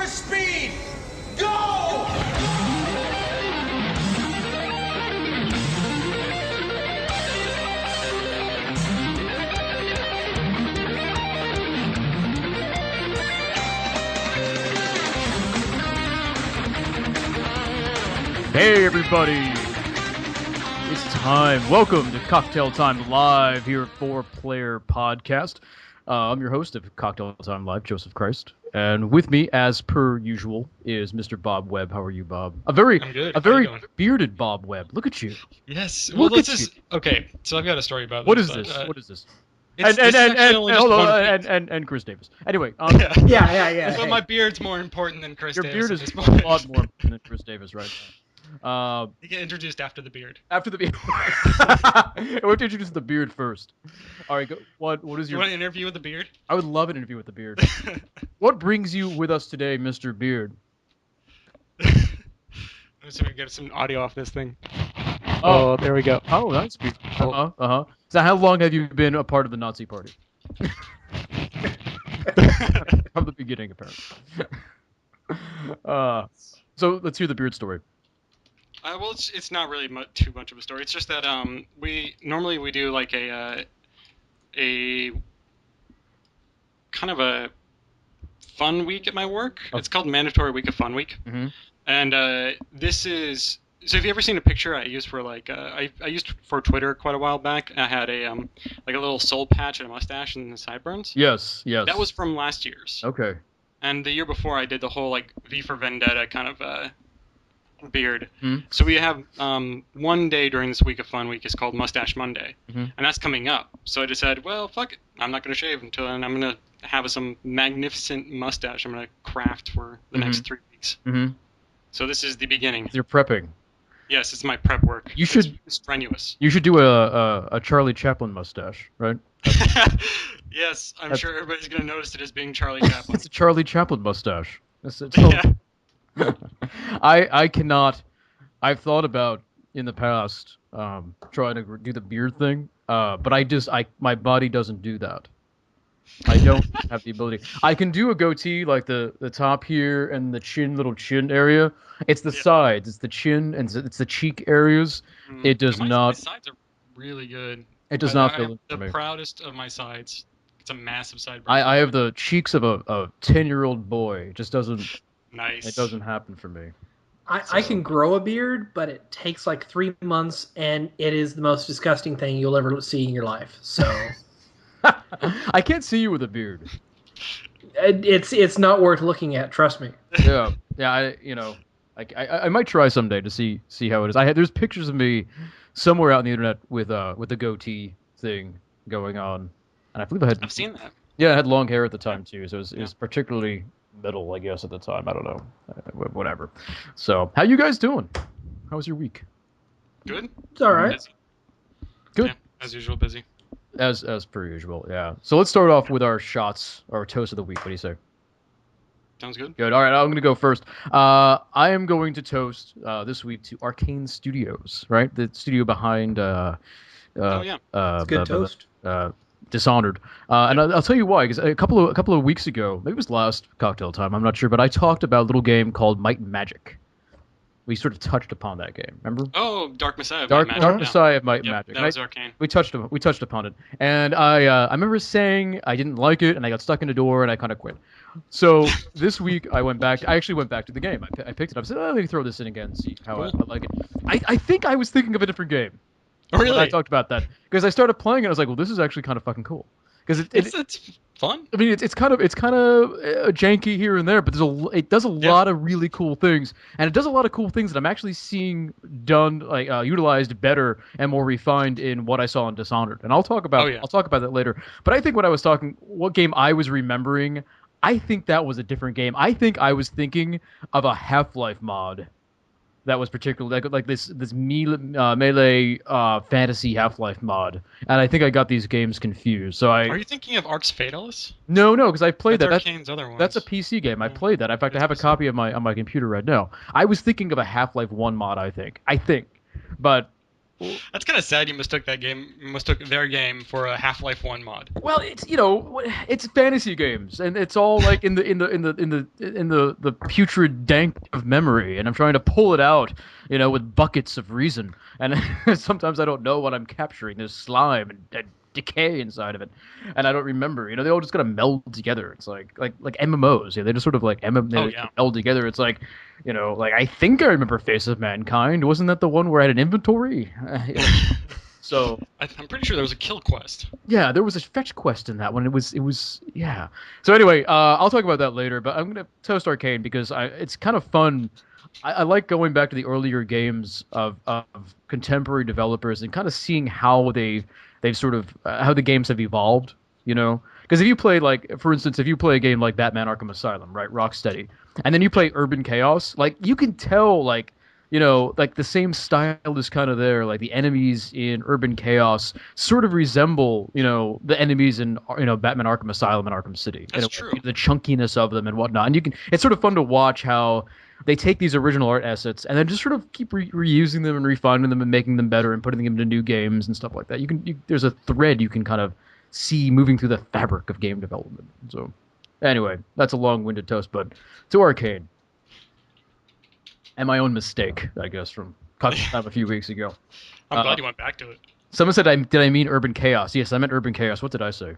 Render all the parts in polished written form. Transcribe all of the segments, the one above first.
for speed! Go! Hey everybody, it's time. Welcome to Cocktail Time Live here at 4Player Podcast. I'm your host of Cocktail Time Live, Joseph Christ, and with me, as per usual, is Mr. Bob Webb. How are you, Bob? I'm good. A very bearded Bob Webb. Look at you. Yes. Look well, at you. Okay, so I've got a story about What this. is this? What is this? And Chris Davis. Anyway, yeah. But my beard's more important than Chris your Davis. beard is a lot more important than Chris Davis right now. You get introduced after the beard. After the beard. I want to introduce the beard first. All right, what is your... You want an interview with the beard? I would love an interview with the beard. What brings you with us today, Mr. Beard? I'm just going to get some audio off this thing. Oh, there we go. Oh, that's beautiful. So how long have you been a part of the Nazi Party? From the beginning, apparently. So let's hear the beard story. Well, it's not really too much of a story. It's just that we do like a kind of a fun week at my work. Oh. It's called Mandatory Week of Fun Week, and this is. So have you ever seen a picture I used for like I used for Twitter quite a while back? I had a like a little soul patch and a mustache and the sideburns. Yes. That was from last year's. Okay. And the year before I did the whole like V for Vendetta kind of beard. So we have one day during this week of Fun Week is called Mustache Monday, and that's coming up. So I decided, well, fuck it, I'm not gonna shave until then. I'm gonna have some magnificent mustache. I'm gonna craft for the next 3 weeks. So this is the beginning. You're prepping. Yes, it's my prep work. It's strenuous. You should do a Charlie Chaplin mustache, right? Yes, I'm sure everybody's going to notice it as being Charlie Chaplin. It's a Charlie Chaplin mustache. Yeah. I cannot. I've thought about in the past trying to do the beard thing, but my body doesn't do that. I don't have the ability. I can do a goatee, like the top here and the little chin area. It's the sides, it's the chin, and it's the cheek areas. It does not. My sides are really good. It does not feel the proudest of my sides. It's a massive side. I have the cheeks of a 10-year-old boy. It just doesn't. Nice. It doesn't happen for me. I can grow a beard, but it takes like 3 months, and it is the most disgusting thing you'll ever see in your life. So. I can't see you with a beard. It's not worth looking at. Trust me. Yeah. I might try someday to see how it is. There's pictures of me somewhere out on the internet with the goatee thing going on, and I believe I've seen that. Yeah, I had long hair at the time too, so it was particularly middle, I guess, at the time. I don't know, whatever. So, how you guys doing? How was your week? Good. It's all right. Busy. Good. Yeah, as usual, busy. As per usual, yeah. So let's start off with our shots, our toast of the week. What do you say? Sounds good. Good. All right, I'm going to go first. I am going to toast this week to Arcane Studios, right? The studio behind. It's good toast. Dishonored, and I'll tell you why. Because a couple of weeks ago, maybe it was last Cocktail Time, I'm not sure, but I talked about a little game called Might and Magic. We sort of touched upon that game, remember? Oh, Dark Messiah. Dark Messiah of Might and Magic. That was Arcane. We touched upon it, and I remember saying I didn't like it, and I got stuck in a door, and I kind of quit. So this week I actually went back to the game. I picked it up. I said, let me throw this in again and see how I like it. I think I was thinking of a different game. Oh, really? When I talked about that because I started playing it. I was like, well, this is actually kind of fucking cool. Because it's fun. I mean, it's kind of janky here and there, but it does a lot of really cool things, and it does a lot of cool things that I'm actually seeing done, like utilized better and more refined in what I saw in Dishonored. And I'll talk about that later. But I think what game I was remembering, I think that was a different game. I think I was thinking of a Half-Life mod. That was particularly like this melee fantasy Half-Life mod, and I think I got these games confused. So Are you thinking of Arx Fatalis? No, because I played that. Arcane's other ones. That's a PC game. I played that. In fact, I have a copy on my computer right now. I was thinking of a Half-Life 1 mod. I think, but That's kind of sad. You mistook their game for a Half-Life 1 mod. Well, it's fantasy games, and it's all like in the putrid dank of memory, and I'm trying to pull it out, with buckets of reason, and sometimes I don't know what I'm capturing. There's slime and decay inside of it, and I don't remember. They all just kind of meld together. It's like MMOs. They just sort of like meld together. It's like, like I think I remember Face of Mankind. Wasn't that the one where I had an inventory? So I'm pretty sure there was a kill quest. yeah, there was a fetch quest in that one. It was yeah. So anyway, I'll talk about that later. But I'm gonna toast Arcane because it's kind of fun. I like going back to the earlier games of contemporary developers and kind of seeing how they've sort of how the games have evolved. Because if you play for instance, if you play a game like Batman Arkham Asylum, right, Rocksteady, and then you play Urban Chaos, you can tell the same style is kind of there. Like the enemies in Urban Chaos sort of resemble, the enemies in, Batman Arkham Asylum and Arkham City. That's true. The chunkiness of them and whatnot. And it's sort of fun to watch how they take these original art assets and then just sort of keep reusing them and refining them and making them better and putting them into new games and stuff like that. There's a thread you can kind of see moving through the fabric of game development. So anyway, that's a long-winded toast, but to Arcane. And my own mistake, I guess, from cut time a few weeks ago. I'm glad you went back to it. Someone said, did I mean Urban Chaos? Yes, I meant Urban Chaos. What did I say?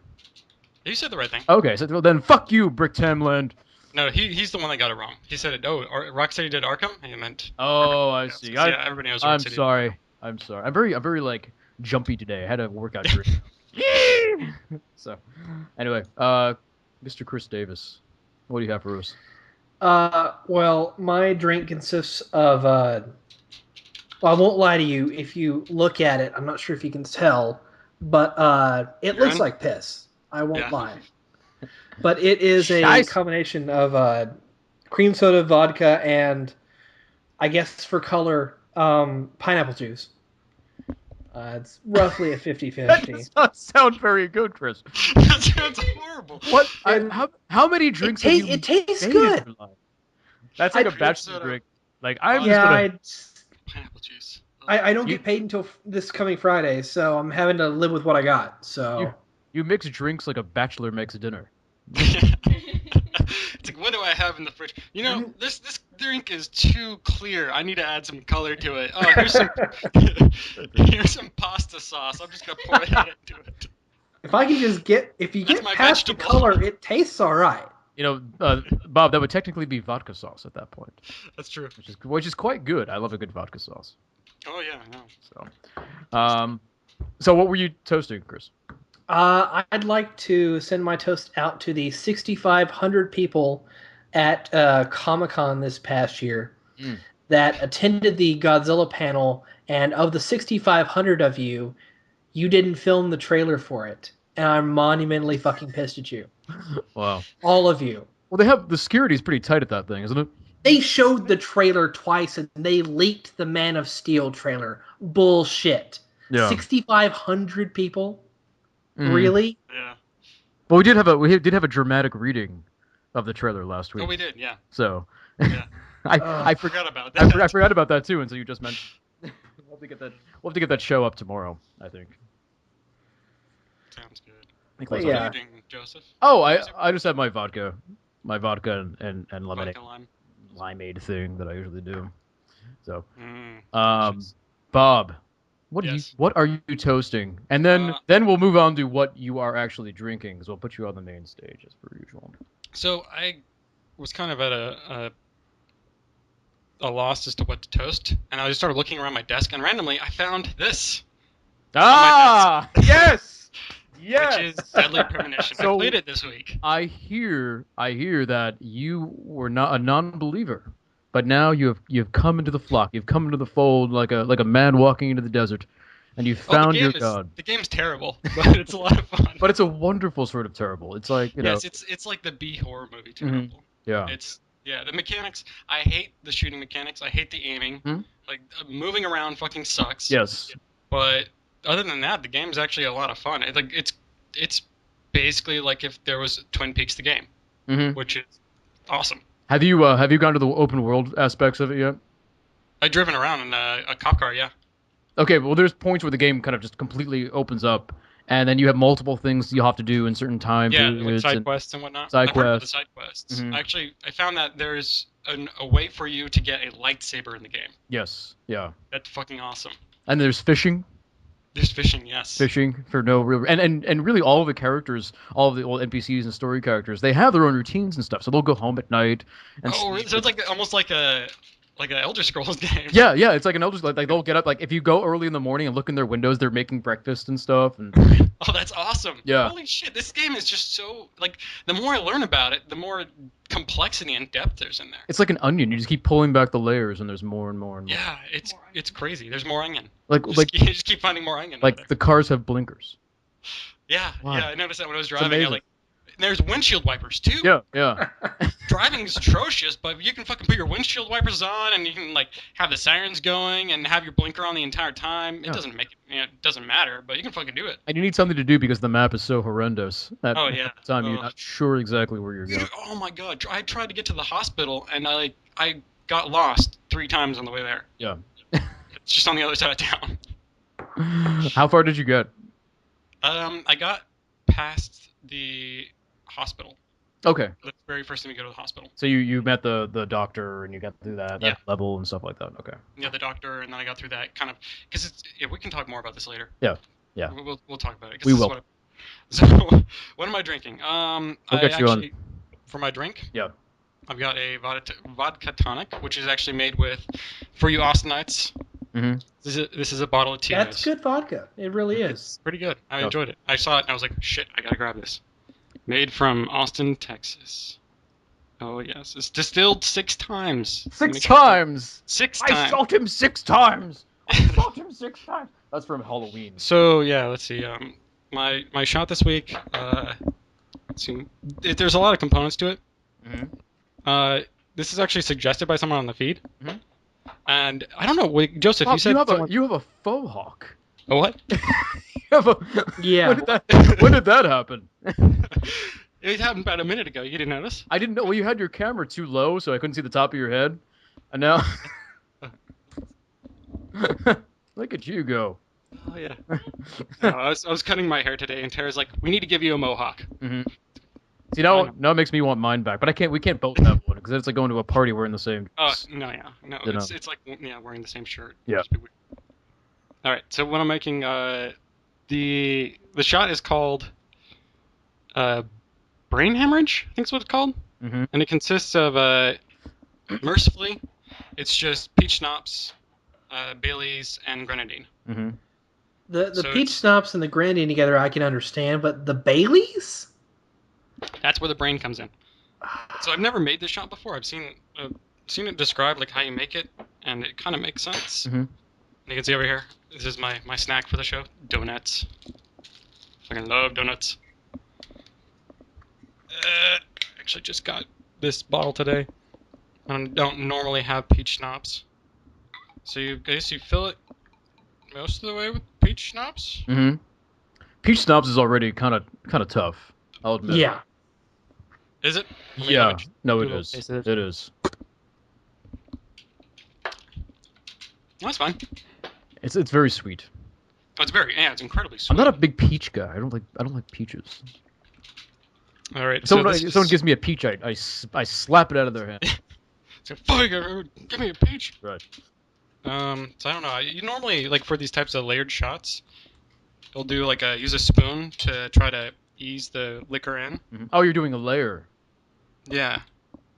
You said the right thing. Okay, so well, then fuck you, Brick Tamland. No, he's the one that got it wrong. He said it. Oh, Rocksteady did Arkham. He meant. Oh, I see. Yeah, everybody knows. I'm Rocksteady sorry. I'm sorry. I'm very jumpy today. I had a workout dream. So, anyway, Mr. Chris Davis, what do you have for us? Well, my drink consists of, well, I won't lie to you. If you look at it, I'm not sure if you can tell, but it looks like piss. I won't lie. But it is a combination of cream soda, vodka, and I guess for color, pineapple juice. It's roughly a 50-50. That does not sound very good, Chris. That sounds horrible. What? How many drinks have you It tastes made good. in your life? That's like a bachelor drink. I'm pineapple juice. I don't get paid until this coming Friday, so I'm having to live with what I got. So you mix drinks like a bachelor makes a dinner. It's like, what do I have in the fridge? This drink is too clear. I need to add some color to it. Oh, here's some pasta sauce. I'm just gonna pour that into it. If you get past the color, it tastes all right. Bob, that would technically be vodka sauce at that point. That's true. Which is quite good. I love a good vodka sauce. Oh yeah, I know. So what were you toasting, Chris? I'd like to send my toast out to the 6,500 people at Comic-Con this past year that attended the Godzilla panel, and of the 6,500 of you, you didn't film the trailer for it, and I'm monumentally fucking pissed at you. Wow. All of you. Well, the security's pretty tight at that thing, isn't it? They showed the trailer twice, and they leaked the Man of Steel trailer. Bullshit. Yeah. 6,500 people? Really? Yeah. Well, we did have a dramatic reading of the trailer last week. Oh, we did, yeah. So, yeah. I forgot about that. I forgot about that too until you just mentioned. We'll have to get that show up tomorrow, I think. Sounds good. What are you doing, Joseph? Oh, I just have my vodka and lemonade, Vodka limeade thing that I usually do. So, delicious. Bob, what are you toasting? And then we'll move on to what you are actually drinking, because we'll put you on the main stage as per usual. So I was kind of at a loss as to what to toast, and I just started looking around my desk, and randomly I found this. Ah, yes, yes. Which is Deadly Premonition. So, I played it this week. I hear that you were not a non-believer, but now you've come into the flock. You've come into the fold like a man walking into the desert, and you found your god. The game's terrible, but it's a lot of fun. But it's a wonderful sort of terrible. It's like it's like the B horror movie terrible. Yeah. The mechanics. I hate the shooting mechanics. I hate the aiming. Like moving around fucking sucks. Yes. But other than that, the game's actually a lot of fun. It's basically like if there was Twin Peaks the game, which is awesome. Have you gone to the open world aspects of it yet? I've driven around in a cop car, yeah. Okay, well, there's points where the game kind of just completely opens up, and then you have multiple things you'll have to do in certain time like periods. side quests and whatnot. Side I've heard about the quests. side quests. Mhm. Actually, I found that there's a way for you to get a lightsaber in the game. Yes, yeah. That's fucking awesome. And there's fishing. There's fishing, yes. Fishing for no real and really all of the characters, all of the old NPCs and story characters, they have their own routines and stuff. So they'll go home at night and Oh, sleep. so it's like almost like an Elder Scrolls game. Yeah, it's like an elder like they'll get up like if you go early in the morning and look in their windows, they're making breakfast and stuff and Oh, that's awesome. Yeah. Holy shit, this game is just so like the more I learn about it, the more complexity and depth there's in there. it's like an onion. You just keep pulling back the layers and there's more and more and more. Yeah, it's crazy. There's more onion. Like You just keep finding more onion. like out the cars have blinkers. there. Yeah, Wow. yeah, I noticed that when I was driving. amazing. There's windshield wipers too. Yeah. Driving is atrocious, but you can fucking put your windshield wipers on, and you can like have the sirens going, and have your blinker on the entire time. It Yeah. doesn't make it doesn't matter, but you can fucking do it. And you need something to do because the map is so horrendous. At Oh, yeah. the time you're Ugh. not sure exactly where you're going. Oh my god, I tried to get to the hospital, and I got lost 3 times on the way there. Yeah. It's just on the other side of town. How far did you get? I got past the hospital. Okay. The very first time we go to the hospital. So you met the doctor and you got through that Yeah. level and stuff like that. Okay. Yeah, the doctor, and then I got through that kind of because we can talk more about this later. Yeah. We'll talk about it. 'Cause We this is will. So, what am I drinking? We'll get you on. For my drink. Yeah. I've got a vodka tonic, which is actually made with, for you Austinites. Mm-hmm. This is a bottle of Tito's. That's good vodka. It really is. It's pretty good. I Yep. enjoyed it. I saw it and I was like, shit, I gotta grab this. Made from Austin, Texas. Oh yes, it's distilled 6 times. Six times. 6 I times. shot him 6 times. I shot him 6 times. That's from Halloween. So yeah, let's see. My shot this week. Let's see. There's a lot of components to it. Mm-hmm. This is actually suggested by someone on the feed. Mhm. And I don't know, wait, Joseph, Oh, you said you have a faux hawk. a what? You have a, Yeah. When did that happen? It happened about a minute ago. You didn't notice? I didn't know. Well, you had your camera too low, so I couldn't see the top of your head. And now, look at you go. Oh yeah. No, I was cutting my hair today, and Tara's like, "We need to give you a mohawk." Mm-hmm. See now it makes me want mine back, but I can't. We can't both have one because it's like going to a party wearing the same. Oh dress. no, yeah, no, You know. it's like wearing the same shirt. Yeah. It'd be weird. All right, so what I'm making, the shot is called, brain hemorrhage. I think is what it's called, Mm-hmm. and it consists of mercifully, it's just peach schnapps, Bailey's, and grenadine. Mm-hmm. The So peach schnapps and the grenadine together I can understand, but the Baileys? That's where the brain comes in. So I've never made this shot before. I've seen it described like how you make it, and it kind of makes sense. Mm-hmm. You can see over here. This is my snack for the show. Donuts. Fucking love donuts. Actually, just got this bottle today. I don't normally have peach schnapps. So you fill it most of the way with peach schnapps. Mm-hmm. Peach schnapps is already kind of tough. I'll admit. Yeah. Is it? Yeah. No, it do a is. taste of It is. That's fine. It's very sweet. Oh, it's incredibly sweet. I'm not a big peach guy. I don't like peaches. All right. Someone this is- someone gives me a peach, I slap it out of their hand. So, fuck, give me a peach. Right. So I don't know. You normally, like, for these types of layered shots, you'll do like use a spoon to try to ease the liquor in. Mm-hmm. Oh, you're doing a layer. Yeah,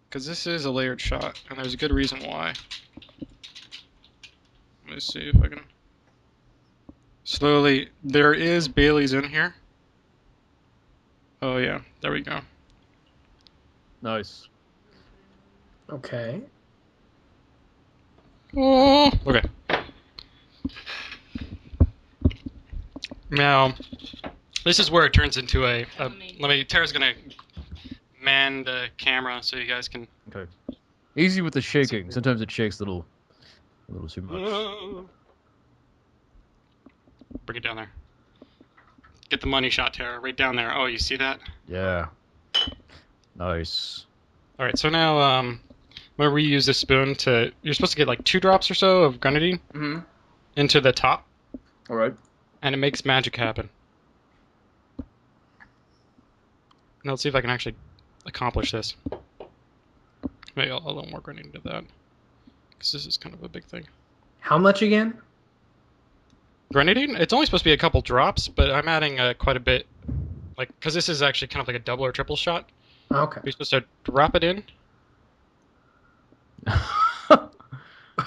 because this is a layered shot, and there's a good reason why. Let me see if I can slowly. There is Bailey's in here. Oh yeah, there we go. Nice. Okay. Oh, okay. Now, this is where it turns into Tara's gonna man the camera so you guys can. Okay. Easy with the shaking. Sometimes it shakes a little too much. Bring it down there. Get the money shot, Tara. Right down there. Oh, you see that? Yeah. Nice. All right. So now, I'm gonna reuse this spoon to. You're supposed to get like 2 drops or so of grenadine Mm-hmm. into the top All right. And it makes magic happen. Now let's see if I can actually accomplish this. Maybe I'll add more grenade into that. Because this is kind of a big thing. How much again? Grenadine? It's only supposed to be a couple drops, but I'm adding quite a bit. Like, because this is actually kind of like a double or triple shot. Okay. You're supposed to drop it in.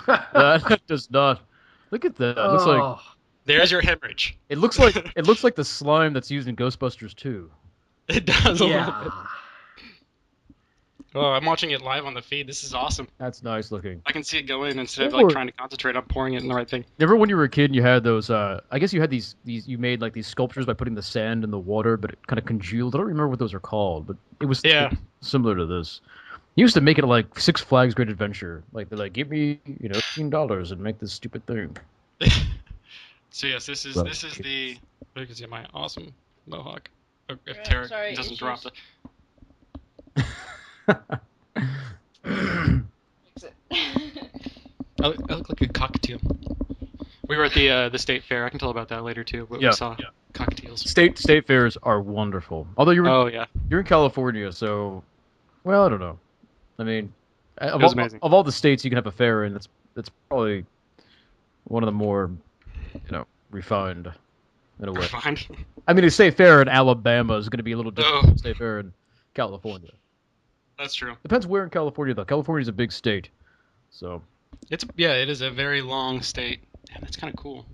That does not. Look at that. It looks like There's your hemorrhage. it looks like the slime that's used in Ghostbusters 2. It does a little bit. Yeah. Oh, I'm watching it live on the feed. This is awesome. That's nice looking. I can see it go in instead of like trying to concentrate on pouring it in the right thing. Remember when you were a kid and you had those, I guess you had these, you made like these sculptures by putting the sand in the water, but it kind of congealed. I don't remember what those are called, but it was similar to this. You used to make it like Six Flags Great Adventure. Like, they're like, give me, $15 and make this stupid thing. So yes, this is the, you can see my awesome mohawk. If Tarek doesn't drop the... I look like a cockatiel. We were at the state fair. I can tell about that later too. But we saw cockatiels. State fairs are wonderful. Although you're in California, so I don't know. I mean, of all the states you can have a fair in, that's probably one of the more refined in a way. Refined. I mean, a state fair in Alabama is going to be a little different than a state fair in California. That's true. Depends where in California, though. California's a big state, so. It is a very long state. Damn, that's kind of cool.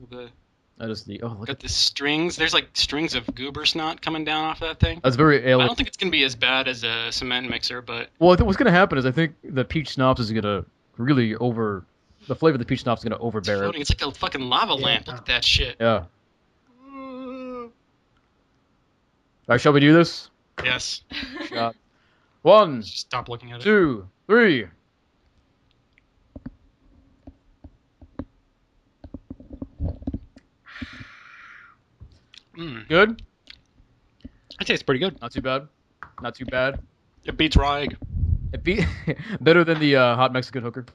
That is the look at the strings. There's like strings of goober snot coming down off that thing. That's very alien. I don't think it's gonna be as bad as a cement mixer, but I think what's gonna happen is I think the peach schnapps is gonna really the flavor of the peach schnapps is gonna overbear it. It's like a fucking lava lamp. Look at that shit. Yeah. All right, shall we do this? Yes. Shot. 1. Stop looking at it. 2, 3. Good? That tastes pretty good. Not too bad. Not too bad. It beats raw egg. It better than the hot Mexican hooker.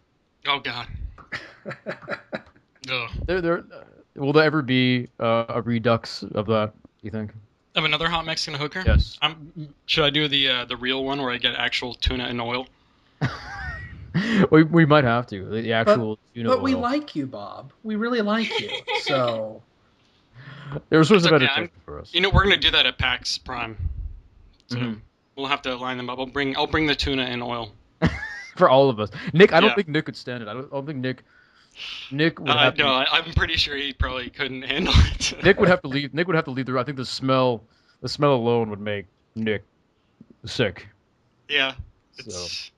Oh god. Ugh. Will there ever be a redux of that, you think? Of another hot Mexican hooker? Yes. Should I do the real one where I get actual tuna and oil? we might have to. The actual tuna oil. But we like you, Bob. We really like you. So there was sort of entertainment for us. We're gonna do that at PAX Prime. So we'll have to line them up. I'll bring the tuna and oil. For all of us. Nick, I don't think Nick could stand it. I don't think Nick would have to. No, I'm pretty sure he probably couldn't handle it. Nick would have to leave. Nick would have to leave the room. I think the smell alone would make Nick sick. Yeah. It's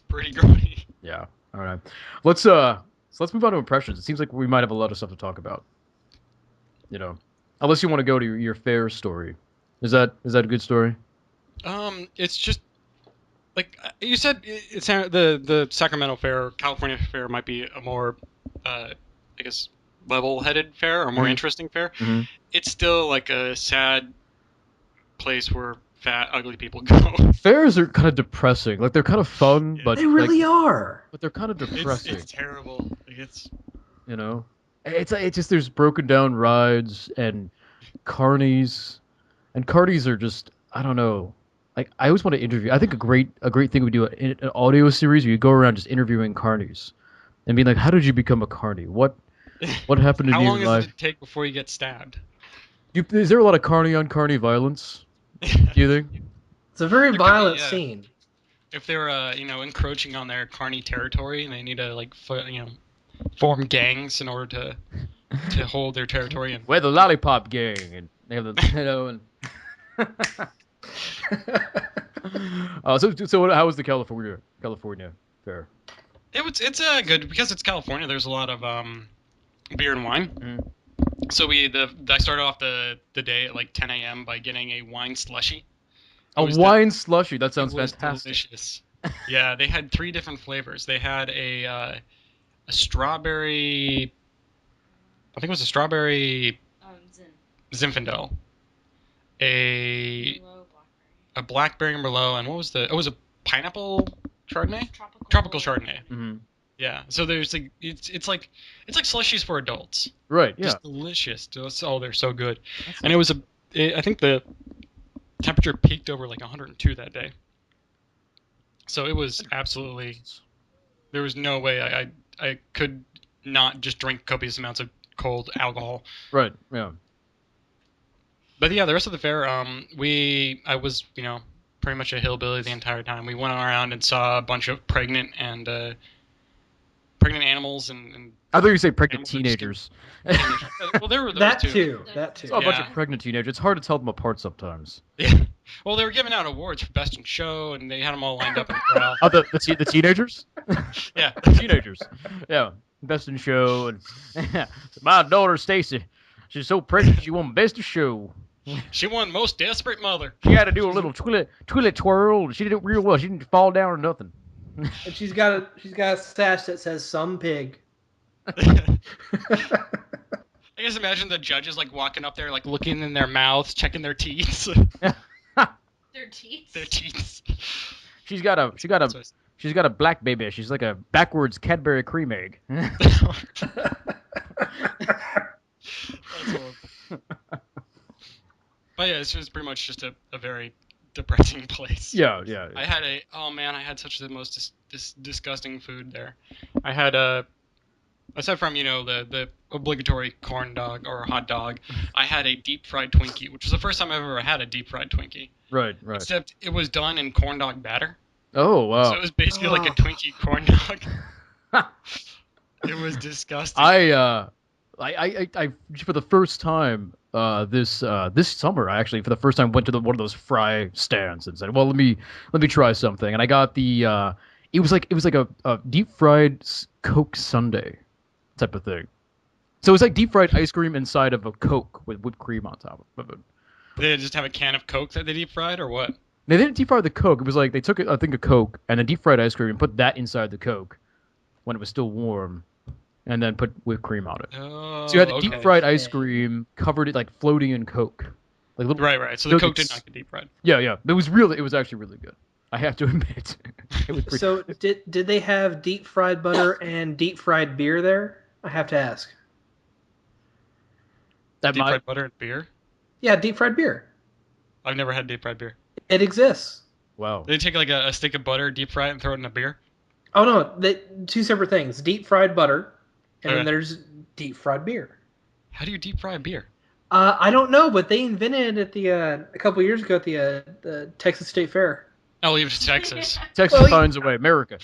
pretty grody. Yeah. All right. Let's move on to impressions. It seems like we might have a lot of stuff to talk about. Unless you want to go to your fair story. Is that a good story? It's just like you said. It's the Sacramento Fair, California Fair might be a more, I guess, level-headed fair or more interesting fair. Mm-hmm. It's still like a sad place where fat, ugly people go. Fairs are kind of depressing. Like, they're kind of fun, but they really are. But they're kind of depressing. It's terrible. Like, it's it's just there's broken down rides and carnies, and carnies are just, I don't know. Like, I always want to interview. I think a great thing would do an audio series where you go around just interviewing carnies and being like, how did you become a carny? What happened in your life? How long does it take before you get stabbed? Is there a lot of carny on carny violence? Do you think? It's a very violent scene. If they're encroaching on their carny territory and they need to form gangs in order to hold their territory. And we're the Lollipop Gang, and they have the So how was the California fair? It's good because it's California. There's a lot of beer and wine. Mm-hmm. So I started off the day at like 10 a.m. by getting a wine slushy. Wine slushy. That sounds fantastic. Delicious. Yeah, they had 3 different flavors. They had a strawberry. I think it was a strawberry. Zinfandel. A blackberry Merlot, and what was it was a pineapple Chardonnay? Tropical Chardonnay. Mm-hmm. Yeah. So there's like it's like slushies for adults. Right. Yeah. Just delicious. Oh, they're so good. And it was I think the temperature peaked over like 102 that day. So it was absolutely. There was no way I could not just drink copious amounts of cold alcohol. Right. Yeah. But yeah, the rest of the fair, I was, pretty much a hillbilly the entire time. We went around and saw a bunch of pregnant animals and I thought you say pregnant animals teenagers. well, there were those That too. too. That too. Saw a bunch Yeah. of pregnant teenagers. It's hard to tell them apart sometimes. Yeah. Well, they were giving out awards for best in show, and they had them all lined up in the crowd. Oh, the teenagers? Yeah. Teenagers. Yeah. Best in show. And my daughter Stacy, she's so pregnant she won best in show. She won most desperate mother. She had to do a little twirl twirl. She did it real well. She didn't fall down or nothing. And she's got a sash that says "some pig." I guess imagine the judges like walking up there, like looking in their mouths, checking their teeth. Their teeth. Their teeth. She's got a black baby. She's like a backwards Cadbury cream egg. That's horrible. But yeah, this was pretty much just a very depressing place. Yeah. I had such the most disgusting food there. I had aside from the obligatory corn dog or hot dog, I had a deep fried Twinkie, which was the first time I've ever had a deep fried Twinkie. Right. Except it was done in corn dog batter. Oh wow. So it was basically like a Twinkie corn dog. It was disgusting. I for the first time this summer, I actually for the first time went to one of those fry stands and said, well, let me try something, and I got the it was like a deep fried Coke sundae type of thing. So it was like deep fried ice cream inside of a Coke with whipped cream on top of it. Did they just have a can of Coke that they deep fried, or what? They didn't deep fry the Coke. It was like they took I think a Coke and then deep fried ice cream and put that inside the Coke when it was still warm, and then put whipped cream on it. Oh, So you had the okay. deep fried ice cream covered it like floating in Coke. Like little, Right. So the Coke did not get deep fried. Yeah. It was actually really good. I have to admit. It was pretty. So did they have deep fried butter and deep fried beer there? I have to ask. That Deep might, fried butter and beer? Yeah, deep fried beer. I've never had deep fried beer. It exists. wow. They take like a stick of butter, deep fry it, and throw it in a beer? Oh no, two separate things: deep fried butter, and Okay. then there's deep fried beer. How do you deep fry a beer? I don't know, but they invented it a couple years ago at the Texas State Fair. I'll leave it to Texas. Texas Well, finds a way. American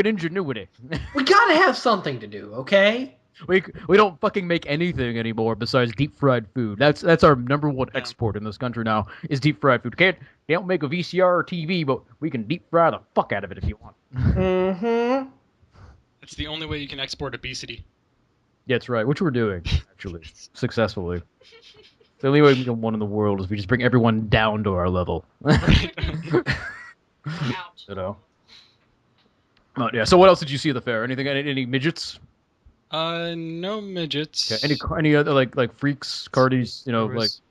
ingenuity. We gotta have something to do, okay? We don't fucking make anything anymore besides deep fried food. That's our number one export in this country now is deep fried food. They don't make a VCR or TV, but we can deep fry the fuck out of it if you want. Mm-hmm. It's the only way you can export obesity. Yeah, that's right. Which we're doing actually successfully. The only way we can one in the world is we just bring everyone down to our level. Ouch. You know. Yeah. So what else did you see at the fair? Anything? Any midgets? No midgets. Okay. Any other like freaks, cardies? You know, There was-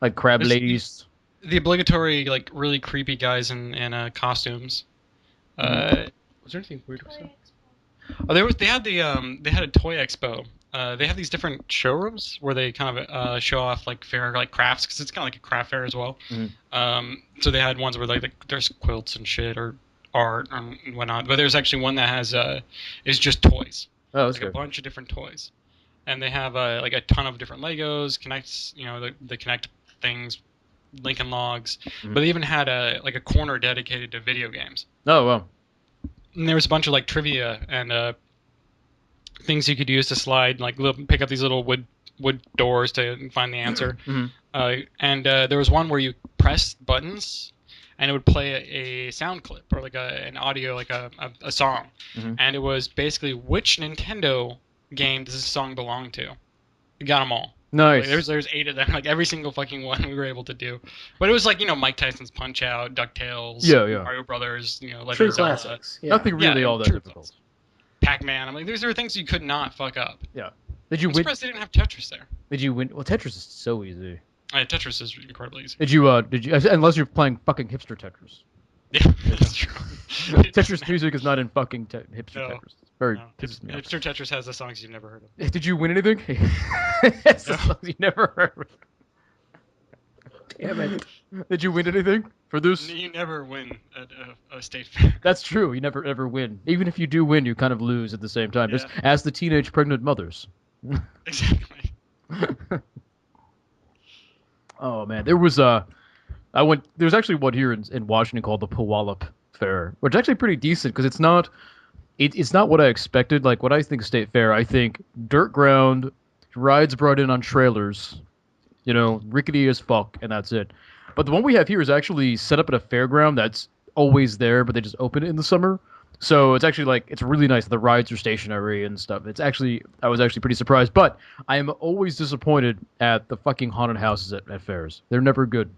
like crab There's- ladies. The obligatory, like, really creepy guys in costumes. Was there anything weird? Oh, they had a toy expo. They have these different showrooms where they kind of show off like fair like crafts because it's kind of like a craft fair as well. So they had ones where like there's quilts and shit or art and whatnot. But there's actually one that has is just toys. Oh, that's Like a good. bunch of different toys, and they have like a ton of different Legos, Connects, the Connect things, Lincoln Logs. But they even had a corner dedicated to video games. Oh well. And there was a bunch of like trivia and things you could use to slide, like pick up these little wood doors to find the answer. And there was one where you press buttons, and it would play a sound clip or like an audio, like a song. And it was basically which Nintendo game does this song belong to? You got them all. Nice. Like, there's 8 of them, like every single fucking one we were able to do. But it was like Mike Tyson's Punch Out, DuckTales, Yeah. Mario Brothers, Legend True of Zelda, classics. Yeah. Nothing really Yeah, all that true difficult. Pac-Man. I'm like, these are things you could not fuck up. Yeah. Did you I'm win? surprised they didn't have Tetris there. Did you win? Well, Tetris is so easy. Tetris is incredibly easy. Did you? Unless you're playing fucking hipster Tetris. Yeah, that's true. Tetris music is not in fucking hipster No. Tetris. It's very No. pisses me off. Hipster Tetris has the songs you've never heard of. Did you win anything? It's the No. songs you never heard. Damn it. Did you win anything for this? You never win at a state fair. That's true. You never ever win. Even if you do win, you kind of lose at the same time. Yeah. Just ask the teenage pregnant mothers. Exactly. Oh man, there was there's actually one here in Washington called the Puyallup Fair, which is actually pretty decent because it's not what I expected. Like what I think State Fair, I think dirt ground, rides brought in on trailers, rickety as fuck, and that's it. But the one we have here is actually set up at a fairground that's always there, but they just open it in the summer. So it's actually it's really nice. The rides are stationary and stuff. I was actually pretty surprised, but I am always disappointed at the fucking haunted houses at fairs. They're never good.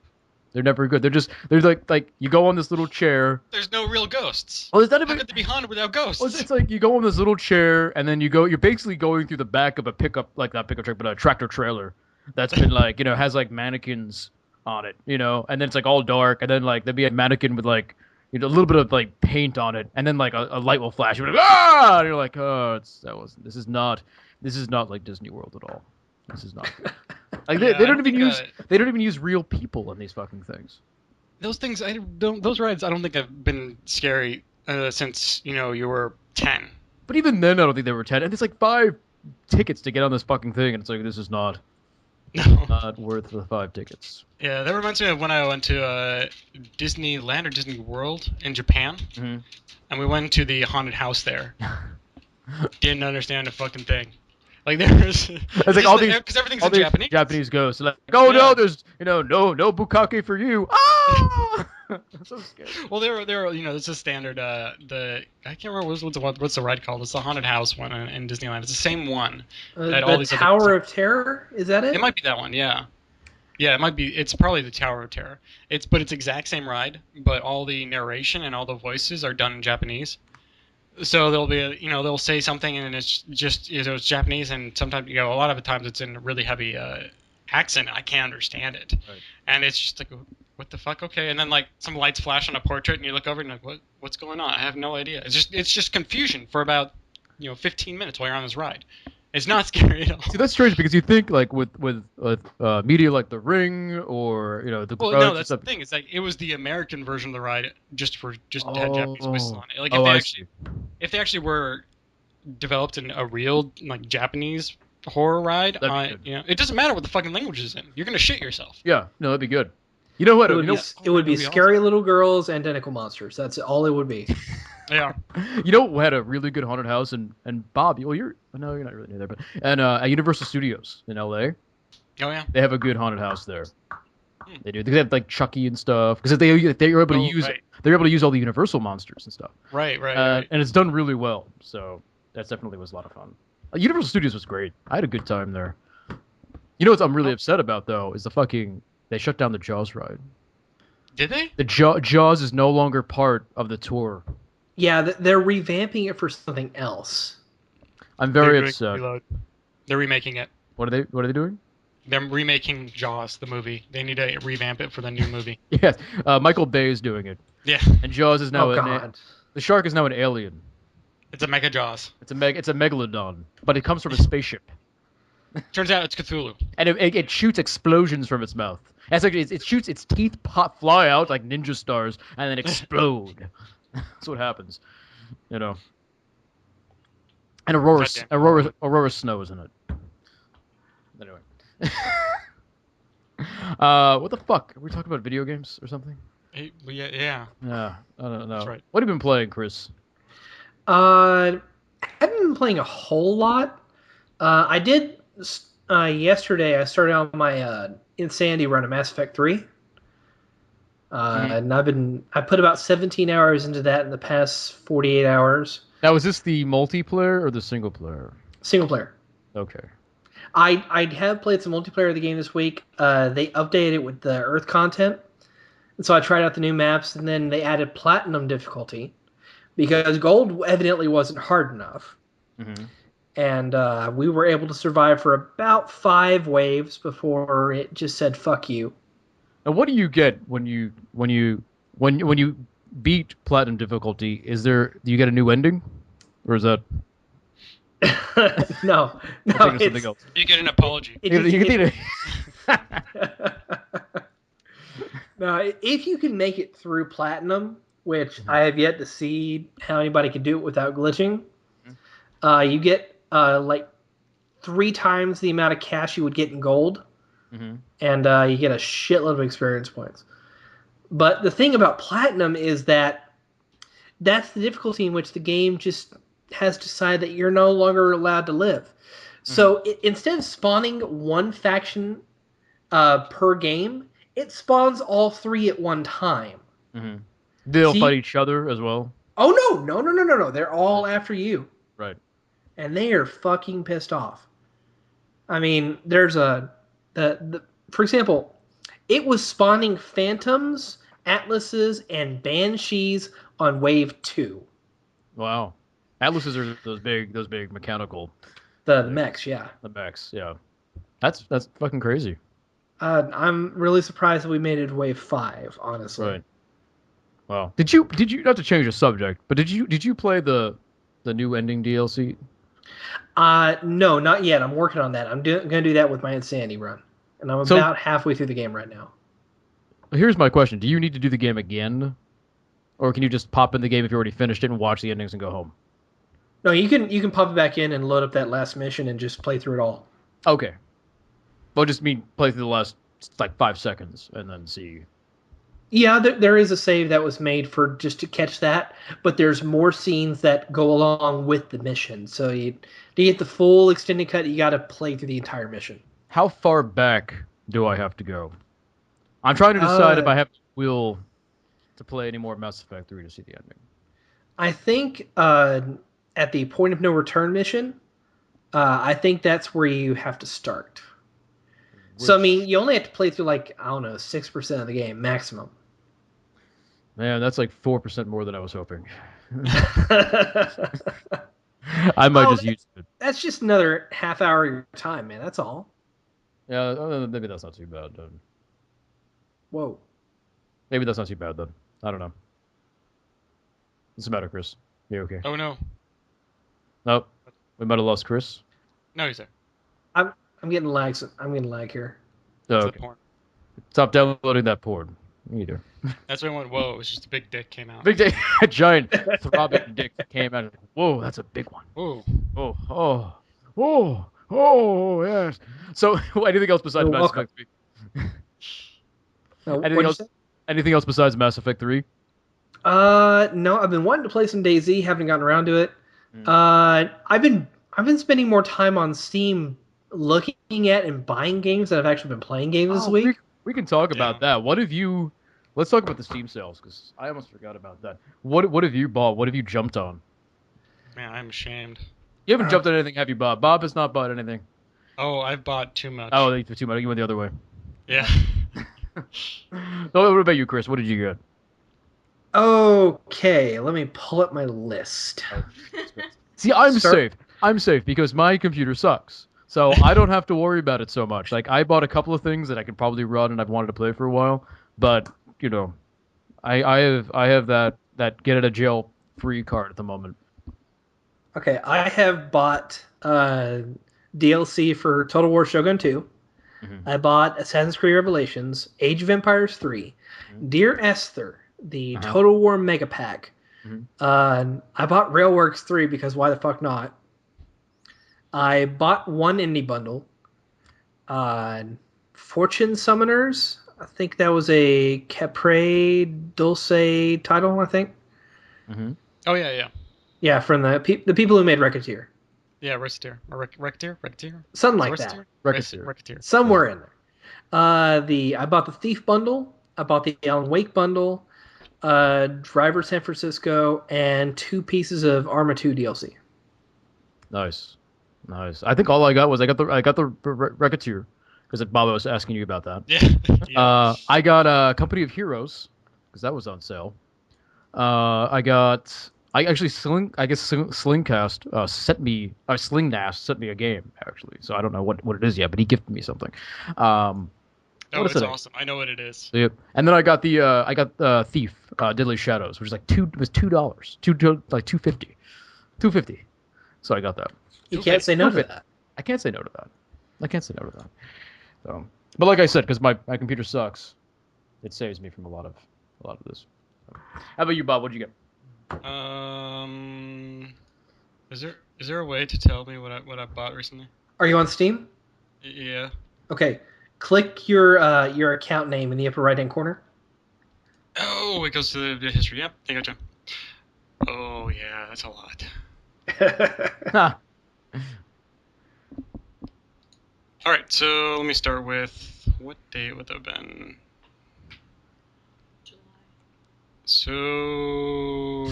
They're never good. They're like you go on this little chair. There's no real ghosts. Well, it's not How even. could they be haunted without ghosts? Well, it's like you go on this little chair and then you're basically going through the back of a pickup, like not pickup truck, but a tractor trailer that's been has mannequins on it, and then it's all dark, and then there'd be a mannequin with a little bit of paint on it, and then a light will flash. You're like, ah! And you're like, oh, this is not like Disney World at all. This is not good. They don't even use real people in these fucking things. Those things those rides I don't think have been scary since you were 10. But even then, I don't think they were 10. And it's 5 tickets to get on this fucking thing, and it's this is not worth the 5 tickets. Yeah, that reminds me of when I went to Disneyland or Disney World in Japan, and we went to the haunted house there. Didn't understand a fucking thing. There's it's all these because everything's all in these Japanese. Japanese ghosts. No, there's no bukkake for you. So scary. Well, there it's a standard. I can't remember what's the ride called. It's the haunted house one in Disneyland. It's the same one. The Tower of Terror, is that it? It might be that one. Yeah. Yeah, it might be. It's probably the Tower of Terror. But it's exact same ride, but all the narration and all the voices are done in Japanese. So there'll be they'll say something and it's just it's Japanese, and sometimes a lot of the times it's in a really heavy accent. I can't understand it, right. And it's just what the fuck? Okay, and then some lights flash on a portrait and you look over and what's going on? I have no idea. It's just confusion for about 15 minutes while you're on this ride. It's not scary at all. See, that's strange because you think with media like The Ring or the Well, no, that's the thing. It's it was the American version of the ride just had Japanese voices on it. If they actually were developed in a real Japanese horror ride, it doesn't matter what the fucking language is in. You're gonna shit yourself. Yeah, no, that'd be good. You know what? It would be scary awesome. Little girls and tentacle monsters. That's all it would be. Yeah. We had a really good haunted house, and Bob, you're not really near there, but at Universal Studios in LA. Oh yeah. They have a good haunted house there. They do. They have Chucky and stuff because they're able to use they're able to use all the Universal monsters and stuff. Right. And it's done really well. So that definitely was a lot of fun. Universal Studios was great. I had a good time there. What I'm really upset about though is they shut down the Jaws ride. Did they? The Jaws is no longer part of the tour. Yeah, they're revamping it for something else. I'm very upset. They're remaking it. What are they doing? They're remaking Jaws, the movie. They need to revamp it for the new movie. Yes, Michael Bay is doing it. Yeah. And Jaws is now the shark is now an alien. It's a Mega Jaws. It's a megalodon, but it comes from a spaceship. Turns out it's Cthulhu. And it shoots explosions from its mouth. It shoots its teeth fly out like ninja stars and then explode. That's what happens, And Aurora Snow is in it. Anyway. What the fuck? Are we talking about video games or something? Yeah. Yeah, I don't know. That's right. What have you been playing, Chris? I haven't been playing a whole lot. I did yesterday. I started on my Insanity run of Mass Effect 3. And I put about 17 hours into that in the past 48 hours. Now, is this the multiplayer or the single player? Single player. Okay. I have played some multiplayer of the game this week. They updated it with the Earth content. And so I tried out the new maps, and then they added Platinum difficulty because Gold evidently wasn't hard enough. Mm-hmm. And we were able to survive for about 5 waves before it just said, fuck you. Now, what do you get when you beat platinum difficulty, do you get a new ending, or is that No, I'm thinking of something else? You get an apology. No, if you can make it through platinum, which I have yet to see how anybody can do it without glitching, you get like 3 times the amount of cash you would get in gold, and you get a shitload of experience points. But the thing about platinum is that that's the difficulty in which the game just has decided that you're no longer allowed to live. So instead of spawning one faction per game, it spawns all 3 at one time. They'll fight each other as well. Oh no! They're all after you. Right. And they are fucking pissed off. I mean, there's for example, it was spawning phantoms, atlases, and banshees on wave 2. Wow. Atlases are those big mechanical. The mechs, yeah. The mechs, yeah. That's fucking crazy. I'm really surprised that we made it to wave 5, honestly. Right. Wow. Did you not to change the subject, but did you play the new ending DLC? No, not yet. I'm working on that. I'm going to do that with my Insanity run. And I'm about halfway through the game right now. Here's my question. Do you need to do the game again? Or can you just pop in the game if you already finished it and watch the endings and go home? No, you can pop it back in and load up that last mission and just play through it all. Okay. Well, just mean play through the last, like, 5 seconds and then see. Yeah, there is a save that was made for just to catch that, but there's more scenes that go along with the mission. So to get the full extended cut, you got to play through the entire mission. How far back do I have to go? I'm trying to decide if I have the will to play any more Mass Effect 3 to see the ending. I think at the point of no return mission, I think that's where you have to start. So, I mean, you only have to play through, like, I don't know, 6% of the game, maximum. Man, that's like 4% more than I was hoping. I might just use it. That's just another half hour of your time, man. That's all. Yeah, maybe that's not too bad, then. Whoa. Maybe that's not too bad, then. I don't know. What's the matter, Chris? You okay? Oh, no. Nope. We might have lost Chris. No, he's there. I'm getting lag. I'm getting lag here. Oh, okay. Porn. Stop downloading that porn. You do. That's when I went, whoa, it was just a big dick came out. Big dick, a giant throbbing dick came out. Whoa, that's a big one. Whoa. Oh, yes. So, anything else besides Mass Effect 3? Anything else besides Mass Effect 3? No, I've been wanting to play some DayZ, haven't gotten around to it. I've been spending more time on Steam looking at and buying games than I've actually been playing games this week. We can talk about that. Let's talk about the Steam sales, because I almost forgot about that. What have you bought? What have you jumped on? Man, I'm ashamed. You haven't jumped on anything, have you, Bob? Bob has not bought anything. Oh, I've bought too much. Oh, too much. You went the other way. Yeah. What about you, Chris? What did you get? Okay, let me pull up my list. See, I'm safe because my computer sucks. So I don't have to worry about it so much. Like, I bought a couple of things that I can probably run and I've wanted to play for a while, but I have that get out of jail free card at the moment. Okay, I have bought DLC for Total War Shogun 2. I bought Assassin's Creed Revelations, Age of Empires 3, Dear Esther, the Total War Mega Pack. I bought Railworks 3 because why the fuck not? I bought one indie bundle. Fortune Summoners. I think that was a Capre Dulce title, I think. Oh, yeah. Yeah, from the people who made Racketeer. Yeah, Racketeer? Something like that. Racketeer. Somewhere in there. I bought the Thief bundle. I bought the Alan Wake bundle. Driver San Francisco, and 2 pieces of Arma 2 DLC. Nice. I think all I got was I got the Racketeer, because Bob was asking you about that. Yeah. I got Company of Heroes, because that was on sale. Slingcast Slingnast sent me a game, actually, so I don't know what it is yet, but he gifted me something. Oh, What a it's setting. awesome. I know what it is. Yep. And then I got the Thief, Deadly Shadows, which is like $2, like $2.50, $2.50. So I got that. You can't say no to that. I can't say no to that. So, but like I said, because my computer sucks, it saves me from a lot of this. So. How about you, Bob? What'd you get? Is there a way to tell me what I bought recently? Are you on Steam? Yeah. Okay. Click your account name in the upper right-hand corner. Oh, it goes to the history. Yep, I gotcha. Oh yeah, that's a lot. Ha. All right, so let me start with what date would that have been? July. So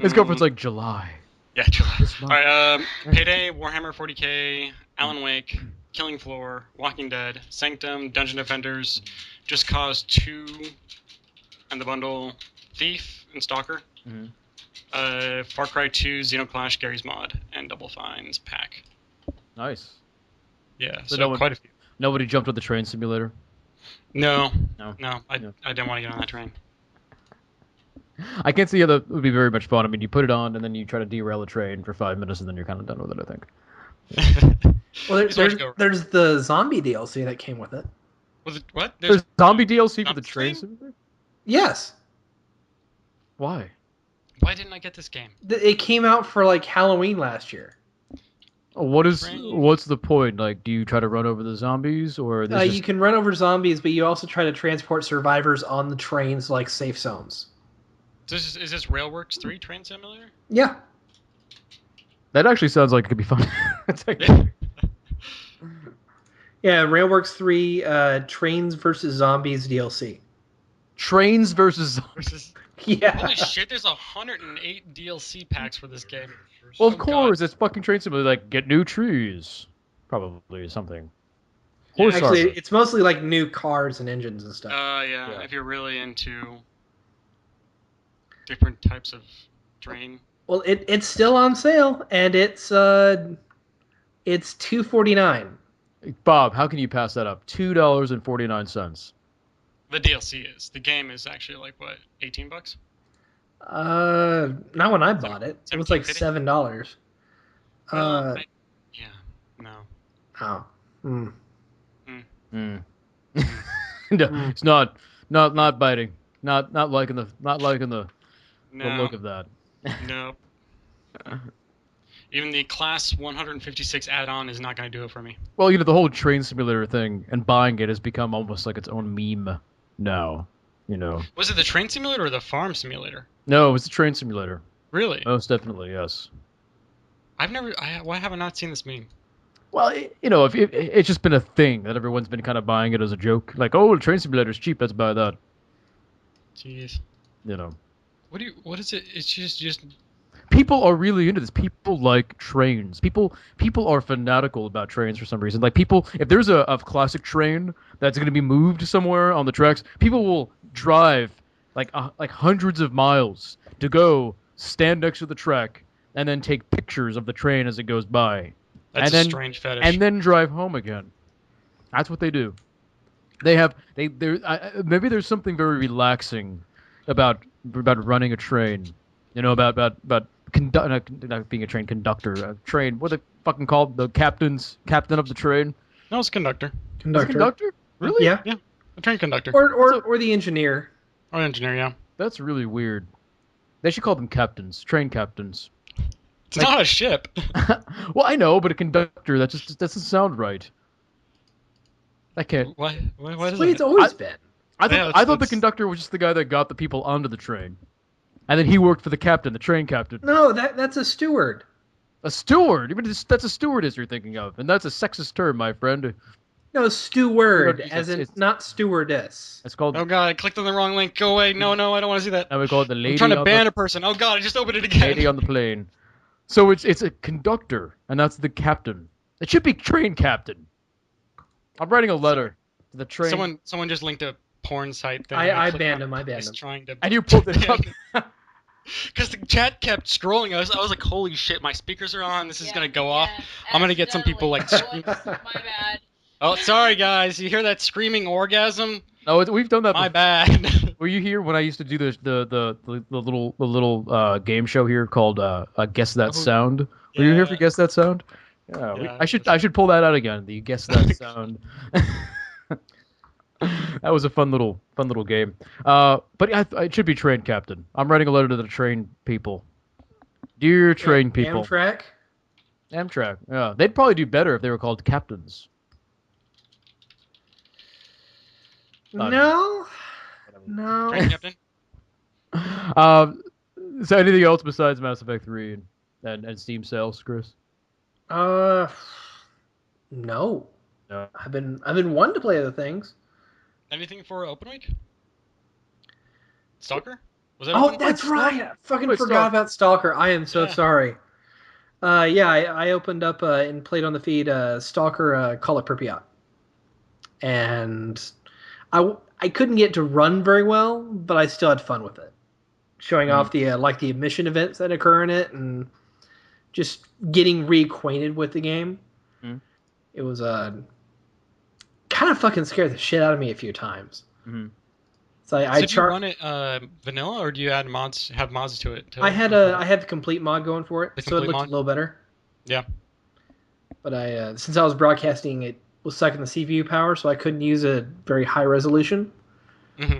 His girlfriend's like July. yeah, July. This All month. right, Payday, Warhammer 40K, Alan Wake, Killing Floor, Walking Dead, Sanctum, Dungeon Defenders, Just Cause 2, and the bundle, Thief and Stalker, Far Cry 2, Xenoclash, Gary's Mod, and Double Fines pack. Nice. Yeah, So so quite a few. Nobody jumped on the train simulator. No, No. I didn't want to get on that train. I can't see how that would be very much fun. I mean, you put it on and then you try to derail a train for 5 minutes and then you're kind of done with it, I think. Well, there's the zombie DLC that came with it. Was it what? There's zombie DLC for the Zombie train game? simulator? Yes. Why? Why didn't I get this game? It came out for like Halloween last year. What's the point? Like, do you try to run over the zombies or You can run over zombies, but you also try to transport survivors on the trains like safe zones. Is this Railworks 3 Train Simulator? Yeah. That actually sounds like it could be fun. It's like, Yeah, Railworks 3 Trains versus Zombies DLC. trains versus zombies. Yeah. Holy shit! There's 108 DLC packs for this game. Well, of Oh, course, God. it's fucking train simulator. Like, get new trees. Probably something. Yeah, Horse Actually, armor. it's mostly like new cars and engines and stuff. Yeah. If you're really into different types of train. Well, it's still on sale, and it's $2.49. Bob, how can you pass that up? $2.49. The DLC is. The game is actually like what, $18? Not when I bought it. It was like $7. Well, yeah. No. Oh. No, it's not biting. Not liking the No. look of that. No. Even the Class 156 add-on is not going to do it for me. Well, the whole train simulator thing and buying it has become almost like its own meme now. Was it the train simulator or the farm simulator? No, it's a train simulator. Really? Most definitely, yes. Why have I not seen this meme? Well, if it's just been a thing that everyone's been kind of buying it as a joke. Like, oh, the train simulator's cheap, let's buy that. Jeez. What is it? It's just People are really into this. People like trains. People are fanatical about trains for some reason. Like if there's a classic train that's going to be moved somewhere on the tracks, people will drive like hundreds of miles to go stand next to the track and then take pictures of the train as it goes by. That's a strange fetish. And then drive home again. That's what they do. Maybe there's something very relaxing about running a train. About not being a train conductor. A train. What are they fucking called? The captain of the train. No, it's conductor. Conductor? Really? Yeah. Yeah, a train conductor. Or the engineer. Or engineer, yeah. That's really weird. They should call them captains. Train captains. It's not a ship. Well, I know, but a conductor, that just doesn't sound right. I can't. Why That's does what it's it? always been. I thought the conductor was just the guy that got the people onto the train. And then he worked for the captain, the train captain. No, that's a steward. A steward? That's a stewardess you're thinking of. And that's a sexist term, my friend. No, steward, It's- as in it's- not stewardess. It's called... Oh god, I clicked on the wrong link. Go away. No, I don't want to see that. Now we call it the lady I'm trying to on ban a person. Oh god, I just opened it again. lady on the plane. So it's a conductor, and that's the captain. It should be train captain. I'm writing a letter to the train. Someone just linked a porn site thing. I banned him. Trying to... And you pulled it up. Because the chat kept scrolling. I was like, holy shit, my speakers are on. This is going to go off. I'm going to get some people like... Whoops, my bad. Oh, sorry guys. You hear that screaming orgasm? No, we've done that. My before. bad. Were you here when I used to do the little game show here called Guess That Sound? Were you here for Yeah. Guess That Sound? Yeah, Yeah, I should pull that out again. The Guess That Sound. That was a fun little game. But I should be train captain. I'm writing a letter to the train people. Dear train people, Amtrak? Amtrak. Yeah, they'd probably do better if they were called captains. No. Whatever. No. Train captain. Um, so anything else besides Mass Effect 3 and Steam sales, Chris? No. No. I've been wanting to play other things. Anything for Open Week? Stalker? Was that Oh, open? that's right. I fucking Wait, forgot Stalker. about Stalker. I am so Yeah. sorry. Yeah, I opened up and played on the feed Stalker Call It Pripyat. And I couldn't get to run very well, but I still had fun with it. Showing off the the mission events that occur in it and just getting reacquainted with the game. Mhm. It was kind of fucking scared the shit out of me a few times. Mhm. So So do you run it vanilla, or do you add mods? Have mods to it? I had the complete mod going for it, The so it complete looked mod? a little better. Yeah. But since I was broadcasting, it was sucking the CPU power, so I couldn't use a very high resolution. hmm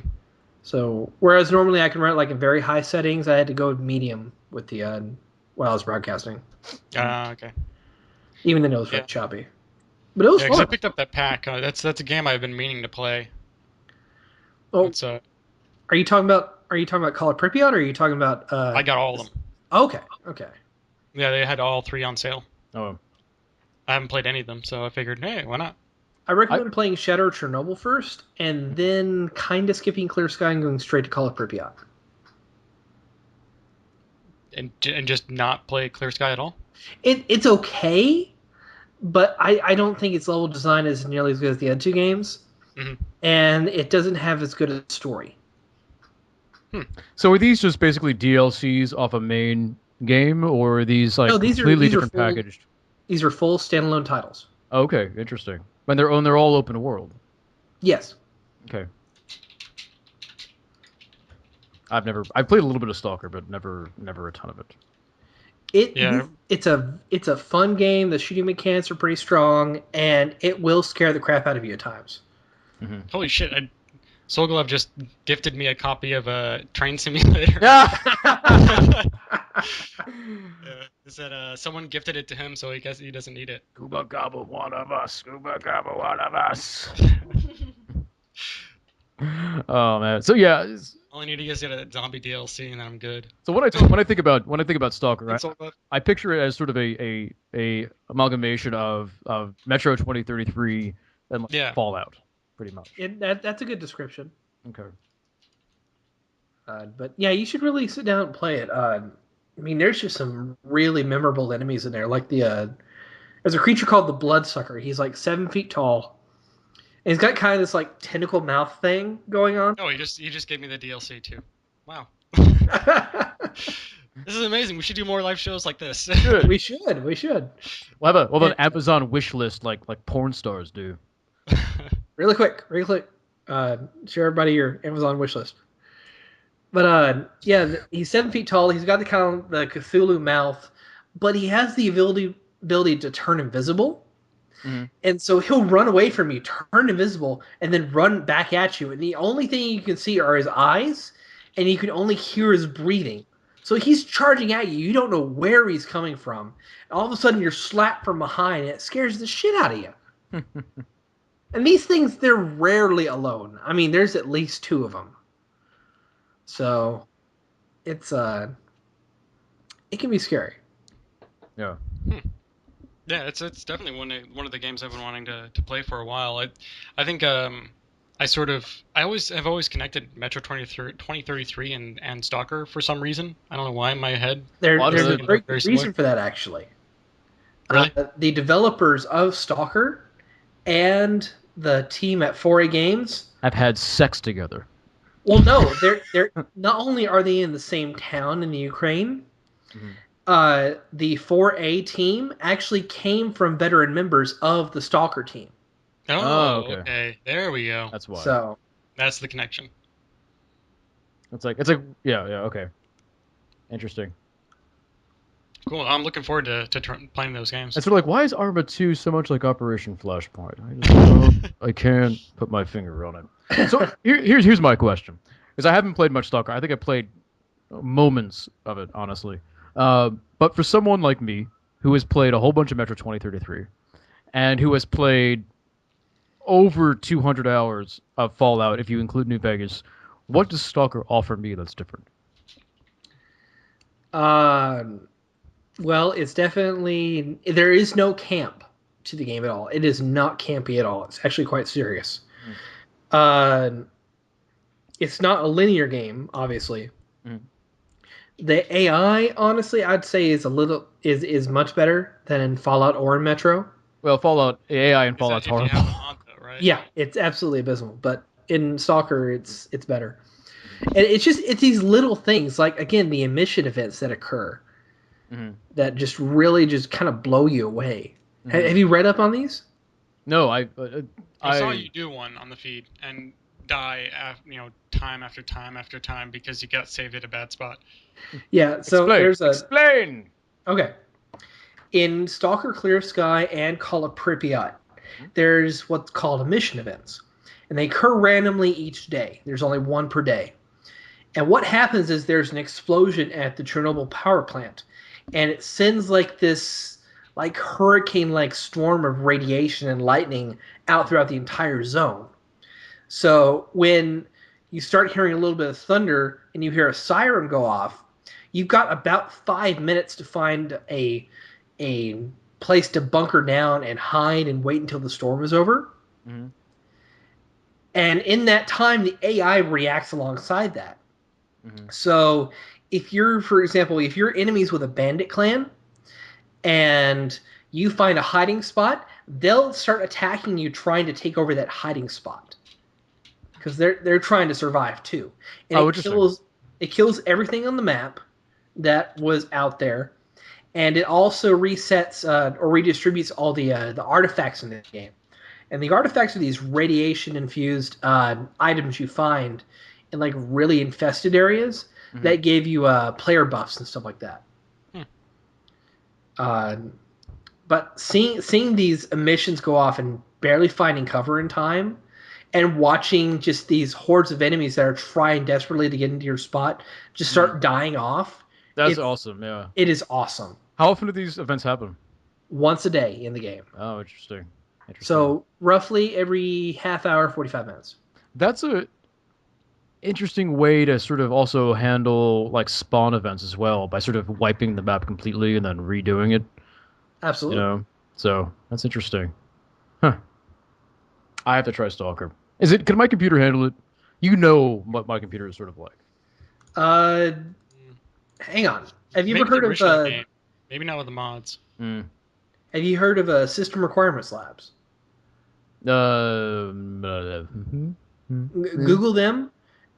So whereas normally I can run it like in very high settings, I had to go medium with the while I was broadcasting. Okay. Even then it was Yeah. really choppy. But it was Yeah, because I fun. picked up that pack. That's a game I've been meaning to play. Oh, It's are you talking about Call of Pripyat, or are you talking about? I got all of them. Okay. Yeah, they had all 3 on sale. Oh. I haven't played any of them, so I figured, hey, why not? I recommend playing Shadow Chernobyl first, and then kind of skipping Clear Sky and going straight to Call of Pripyat. And just not play Clear Sky at all? It's okay, but I don't think its level design is nearly as good as the other two games, and it doesn't have as good a story. So are these just basically DLCs off a main game, or are these like completely different packaged? These are full standalone titles. Okay, interesting. And they're all open world. Yes. Okay. I've played a little bit of Stalker, but never a ton of it. It's a fun game. The shooting mechanics are pretty strong, and it will scare the crap out of you at times. Mm-hmm. Holy shit! Sokolov just gifted me a copy of a Train Simulator. He said someone gifted it to him, so he guess he doesn't need it. Scuba gobble, one of us. Scuba gobble, one of us. Oh man. So yeah. All I need to get is a zombie DLC, and then I'm good. So when I think about Stalker, I picture it as sort of a amalgamation of Metro 2033 and Fallout, pretty much. That's a good description. Okay. But yeah, you should really sit down and play it. I mean, there's just some really memorable enemies in there. Like there's a creature called the Bloodsucker. He's like 7 feet tall, and he's got kind of this like tentacle mouth thing going on. Oh, he just gave me the DLC too. Wow. This is amazing. We should do more live shows like this. We should. We'll have an Amazon wish list like porn stars do. Really quick. Share everybody your Amazon wish list. But yeah, he's 7 feet tall. He's got the kind of the Cthulhu mouth, but he has the ability to turn invisible. Mm-hmm. And so he'll run away from you, turn invisible, and then run back at you. And the only thing you can see are his eyes, and you can only hear his breathing. So he's charging at you. You don't know where he's coming from. And all of a sudden, you're slapped from behind, and it scares the shit out of you. And these things, they're rarely alone. I mean, there's at least 2 of them. So it's it can be scary. Yeah. Yeah, it's definitely one of the games I've been wanting to play for a while. I think I have always connected Metro 2033 and Stalker for some reason. I don't know why in my head. There's a great reason for that, actually. Really? The developers of Stalker and the team at 4A Games have had sex together. Well, no, they're not only are they in the same town in the Ukraine. Mm-hmm. The 4A team actually came from veteran members of the Stalker team. Oh, okay. okay. There we go. That's why. So That's the connection. It's like yeah, okay. Interesting. Cool. I'm looking forward to playing those games. And sort of like, why is Arma 2 so much like Operation Flashpoint? I can't put my finger on it. So here's my question, because I haven't played much Stalker. I think I played moments of it, honestly. But for someone like me, who has played a whole bunch of Metro 2033, and who has played over 200 hours of Fallout, if you include New Vegas, what does Stalker offer me that's different? well, it's definitely there is no camp to the game at all. It is not campy at all. It's actually quite serious. Uh, it's not a linear game, obviously. Mm. The AI, honestly, I'd say is much better than in Fallout or in Metro. Well, Fallout AI and Is that Fallout's if you horrible. have the mod, though, right? Yeah, it's absolutely abysmal. But in Stalker, it's better. And it's these little things, like again the emission events that occur that just really just kind of blow you away. Have you read up on these? No, I saw you do one on the feed and die, time after time after time because you got saved at a bad spot. Yeah. So explain. Okay. In Stalker Clear Sky and Call of Pripyat, there's what's called emission events, and they occur randomly each day. There's only one per day. And what happens is there's an explosion at the Chernobyl power plant, and it sends like this like hurricane-like storm of radiation and lightning out throughout the entire zone. So when you start hearing a little bit of thunder and you hear a siren go off, you've got about 5 minutes to find a place to bunker down and hide and wait until the storm is over. Mm-hmm. And in that time, the AI reacts alongside that. Mm-hmm. So if you're, for example, if you're enemies with a bandit clan and you find a hiding spot, they'll start attacking you Oh, trying to take over that hiding spot. Because they're trying to survive too. And it kills everything on the map that was out there. And it also resets or redistributes all the artifacts in the game. And the artifacts are these radiation-infused items you find in like really infested areas that give you player buffs and stuff like that. But seeing these emissions go off and barely finding cover in time, and watching just these hordes of enemies that are trying desperately to get into your spot just start dying off. That's awesome, yeah. It is awesome. How often do these events happen? Once a day in the game. Oh, interesting. So roughly every half hour, 45 minutes. That's a interesting way to sort of also handle like spawn events as well, by sort of wiping the map completely and then redoing it. Absolutely. So that's interesting. Huh. I have to try Stalker. Can my computer handle it? You know what my computer is sort of like. Hang on. Have you ever heard of game. Maybe not with the mods. Have you heard of System Requirements Labs? Google them,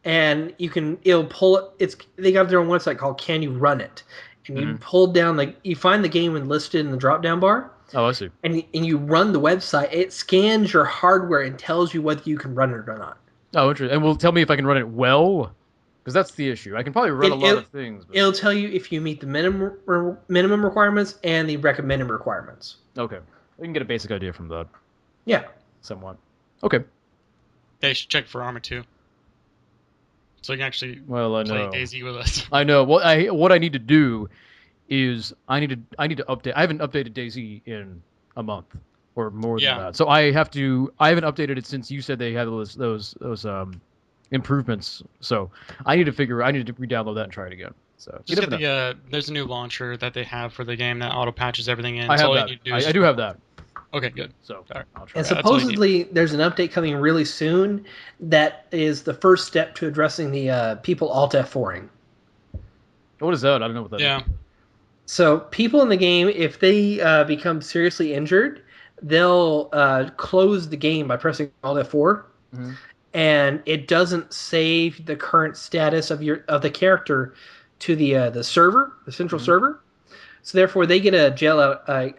and it'll pull it. They got their own website called Can You Run It? And you pull down you find the game and listed in the drop down bar. Oh, I see. And you run the website. It scans your hardware and tells you whether you can run it or not. Oh, interesting. And will tell me if I can run it well, because that's the issue. I can probably run a lot of things. But... It'll tell you if you meet the minimum requirements and the recommended requirements. Okay, we can get a basic idea from that. Yeah, somewhat. Okay. They should check for Arma 2. So you can actually play DayZ with us. I know. What I need to do is I need to update. I haven't updated DayZ in a month or more than that. So I haven't updated it since you said they had those improvements. So I need to re-download that and try it again. So just get there's a new launcher that they have for the game that auto patches everything in. I have that. I do have that. Okay, good. So I'll try. And supposedly there's an update coming really soon that is the first step to addressing the people Alt F4ing. What is that? I don't know what that is. Yeah. So people in the game, if they become seriously injured, they'll close the game by pressing Alt F4, and it doesn't save the current status of the character to the server, the central server. So therefore, they get a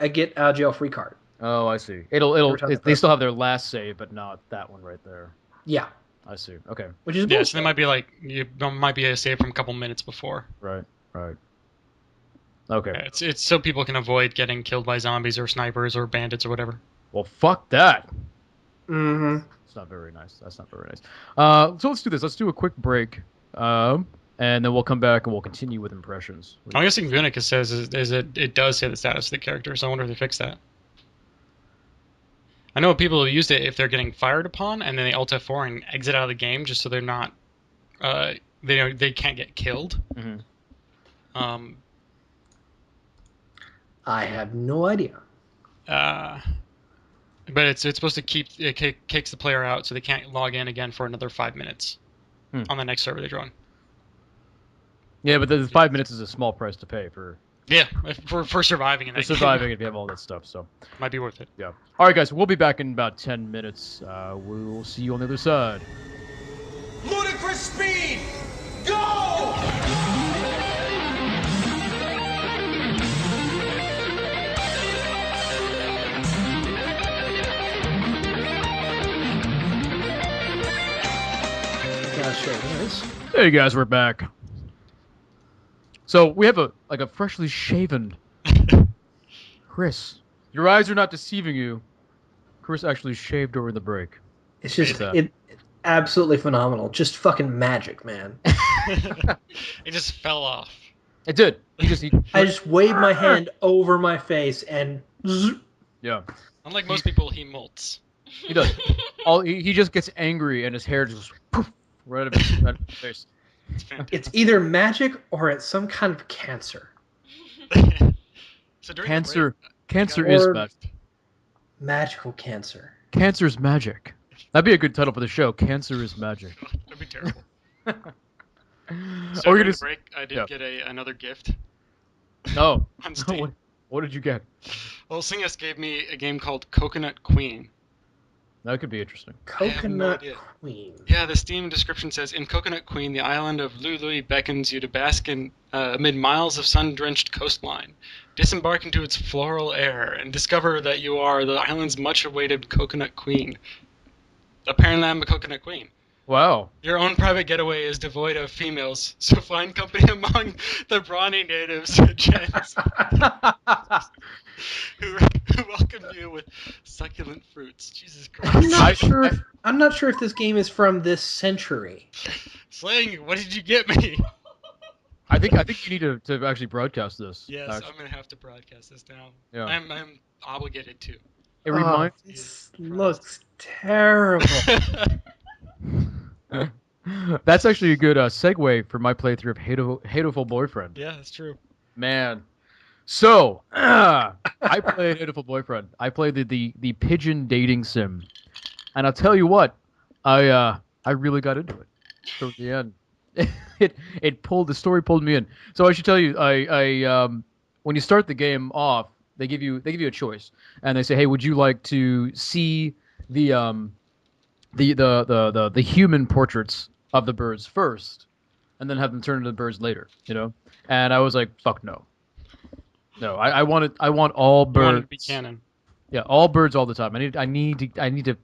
get out of jail free card. Oh, I see. They still have their last save, but not that one right there. Yeah. I see. Okay. Which is yeah. So there might be like might be a save from a couple minutes before. Right. Okay. It's so people can avoid getting killed by zombies or snipers or bandits or whatever. Well, fuck that. Mm-hmm. It's not very nice. That's not very nice. So let's do this. Let's do a quick break, and then we'll come back and we'll continue with impressions. I'm guessing Vunica says is it does say the status of the character, so I wonder if they fixed that. I know people who used it if they're getting fired upon and then they Alt F4 and exit out of the game just so they're not, they can't get killed. Mm-hmm. I have no idea. But it's supposed to kicks the player out so they can't log in again for another 5 minutes on the next server they join. Yeah, but the 5 minutes is a small price to pay for. Yeah, for surviving in that. For surviving if you have all that stuff, so might be worth it. Yeah. All right, guys, we'll be back in about 10 minutes. We'll see you on the other side. Ludicrous speed! Go! Hey guys, we're back. So we have a freshly shaven Chris. Your eyes are not deceiving you. Chris actually shaved over the break. It's just absolutely phenomenal. Just fucking magic, man. It just fell off. It did. I just waved my hand over my face and yeah. Unlike most people, he molts. He does. He just gets angry and his hair just poof, right out of his face. It's either magic or it's some kind of cancer. So during Cancer Or is magic. Magical cancer. Cancer's magic. That'd be a good title for the show. Cancer is magic. That'd be terrible. So We're during gonna the break, I did get another gift. Oh. On Steam. What did you get? Well, Singus gave me a game called Coconut Queen. That could be interesting. Coconut Queen. Yeah, the Steam description says, in Coconut Queen, the island of Lului beckons you to bask in amid miles of sun-drenched coastline. Disembark into its floral air and discover that you are the island's much-awaited Coconut Queen. Apparently, I'm a Coconut Queen. Wow. Your own private getaway is devoid of females, so find company among the brawny natives, gens, who welcome you with succulent fruits. Jesus Christ. I'm not sure if this game is from this century. Slang, what did you get me? I think you need to actually broadcast this. Yes, actually. I'm gonna have to broadcast this now. Yeah. I'm obligated to. It reminds this looks terrible. That's actually a good segue for my playthrough of Hatoful Boyfriend. Yeah, that's true. Man. So, I played Hatoful Boyfriend. I played the pigeon dating sim. And I'll tell you what, I really got into it toward the end. The story pulled me in. So I should tell you, when you start the game off, they give you a choice. And they say, "Hey, would you like to see the human portraits of the birds first, and then have them turn into the birds later?" You know, and I was like, "Fuck no, no! I want all birds. You want it to be canon. Yeah, all birds all the time. I need to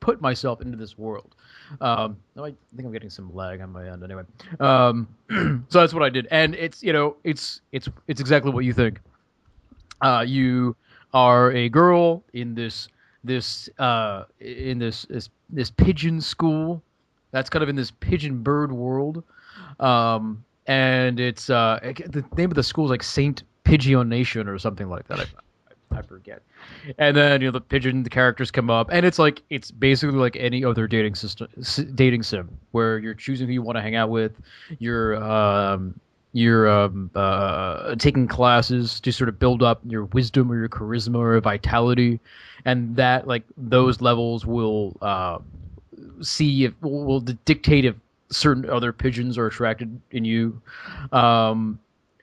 put myself into this world." I think I'm getting some lag on my end anyway. So that's what I did, and it's exactly what you think. You are a girl in this pigeon school that's kind of in this pigeon bird world, and it's the name of the school is like Saint Pigeonation or something like that. I forget. And then the characters come up, and it's basically like any other dating sim where you're choosing who you want to hang out with. You're taking classes to sort of build up your wisdom or your charisma or your vitality, and that those levels will dictate if certain other pigeons are attracted in you.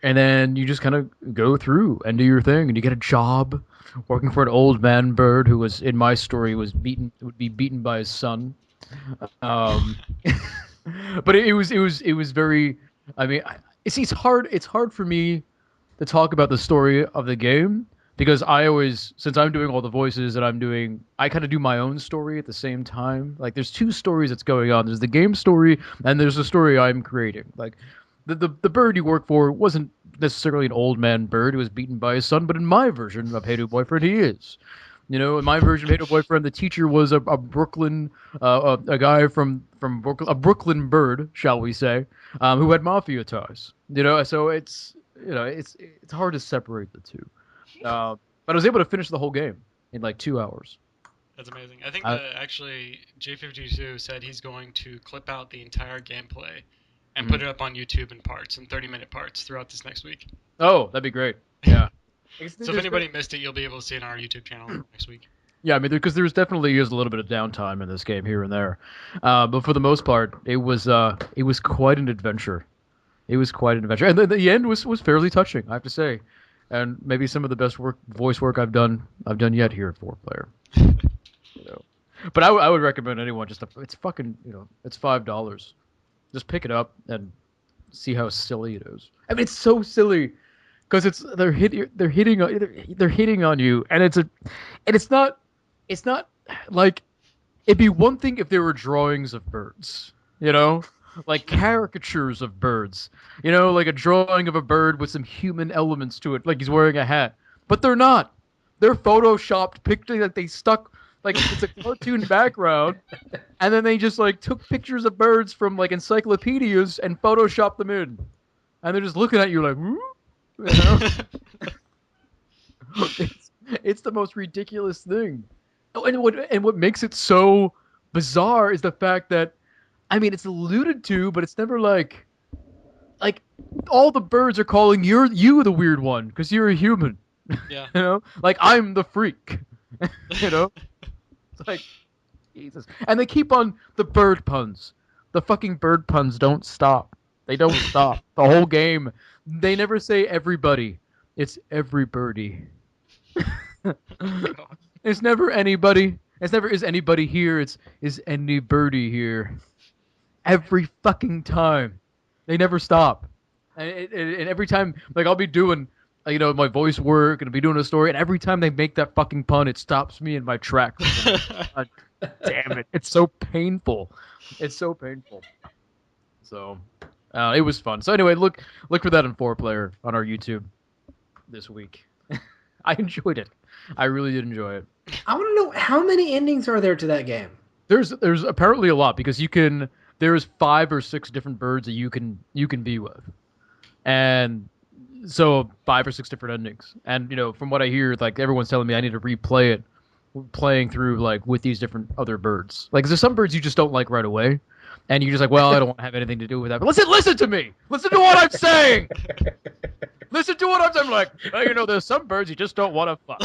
And then you just kind of go through and do your thing, and you get a job working for an old man bird who was, in my story, would be beaten by his son. But it was very. I mean, it's hard for me to talk about the story of the game because I always, since I'm doing all the voices and I kind of do my own story at the same time. Like there's two stories that's going on. There's the game story and there's the story I'm creating. Like the bird you work for wasn't necessarily an old man bird who was beaten by his son, but in my version of Hatoful Boyfriend, he is. In my version of Hatoful Boyfriend, the teacher was a Brooklyn, a guy from Brooklyn, a Brooklyn bird, shall we say, who had mafia ties. So it's hard to separate the two. But I was able to finish the whole game in like 2 hours. That's amazing. I think actually J52 said he's going to clip out the entire gameplay and put it up on YouTube in parts, in 30-minute parts throughout this next week. Oh, that'd be great. Yeah. So if anybody missed it, you'll be able to see it on our YouTube channel next week. Yeah, I mean, because there's definitely is a little bit of downtime in this game here and there, but for the most part, it was quite an adventure. It was quite an adventure, and the end was fairly touching, I have to say, and maybe some of the best voice work I've done yet here at 4Player. But I would recommend anyone it's fucking it's $5. Just pick it up and see how silly it is. I mean, it's so silly because they're hitting on you, and it's not like it'd be one thing if there were drawings of birds, like caricatures of birds, like a drawing of a bird with some human elements to it, like he's wearing a hat, but they're not. They're photoshopped pictures that they stuck. Like it's a cartoon background, and then they just like took pictures of birds from like encyclopedias and photoshopped them in, and they're just looking at you like, it's the most ridiculous thing. Oh, and what makes it so bizarre is the fact that, I mean, it's alluded to, but it's never like all the birds are calling you the weird one because you're a human. Yeah. Like I'm the freak. It's like, Jesus. And they keep on the bird puns. The fucking bird puns don't stop. They don't stop. The whole game. They never say everybody. It's every birdie. It's never anybody. It's never is anybody here. It's is any birdie here. Every fucking time. They never stop. And every time, like, I'll be doing my voice work and I'll be doing a story, and every time they make that fucking pun, it stops me in my tracks. God damn it. It's so painful. It's so painful. So, it was fun. So anyway, look for that on 4Player on our YouTube this week. I enjoyed it. I really did enjoy it. I want to know, how many endings are there to that game? There's apparently a lot, because there's 5 or 6 different birds that you can be with. And so 5 or 6 different endings, and from what I hear, like everyone's telling me I need to replay it, playing through like with these different other birds. Like there's some birds you just don't like right away, and you're just like, well, I don't want to have anything to do with that. But listen to me. Listen to what I'm saying. Listen to what I'm saying. I'm like, well, there's some birds you just don't want to fuck.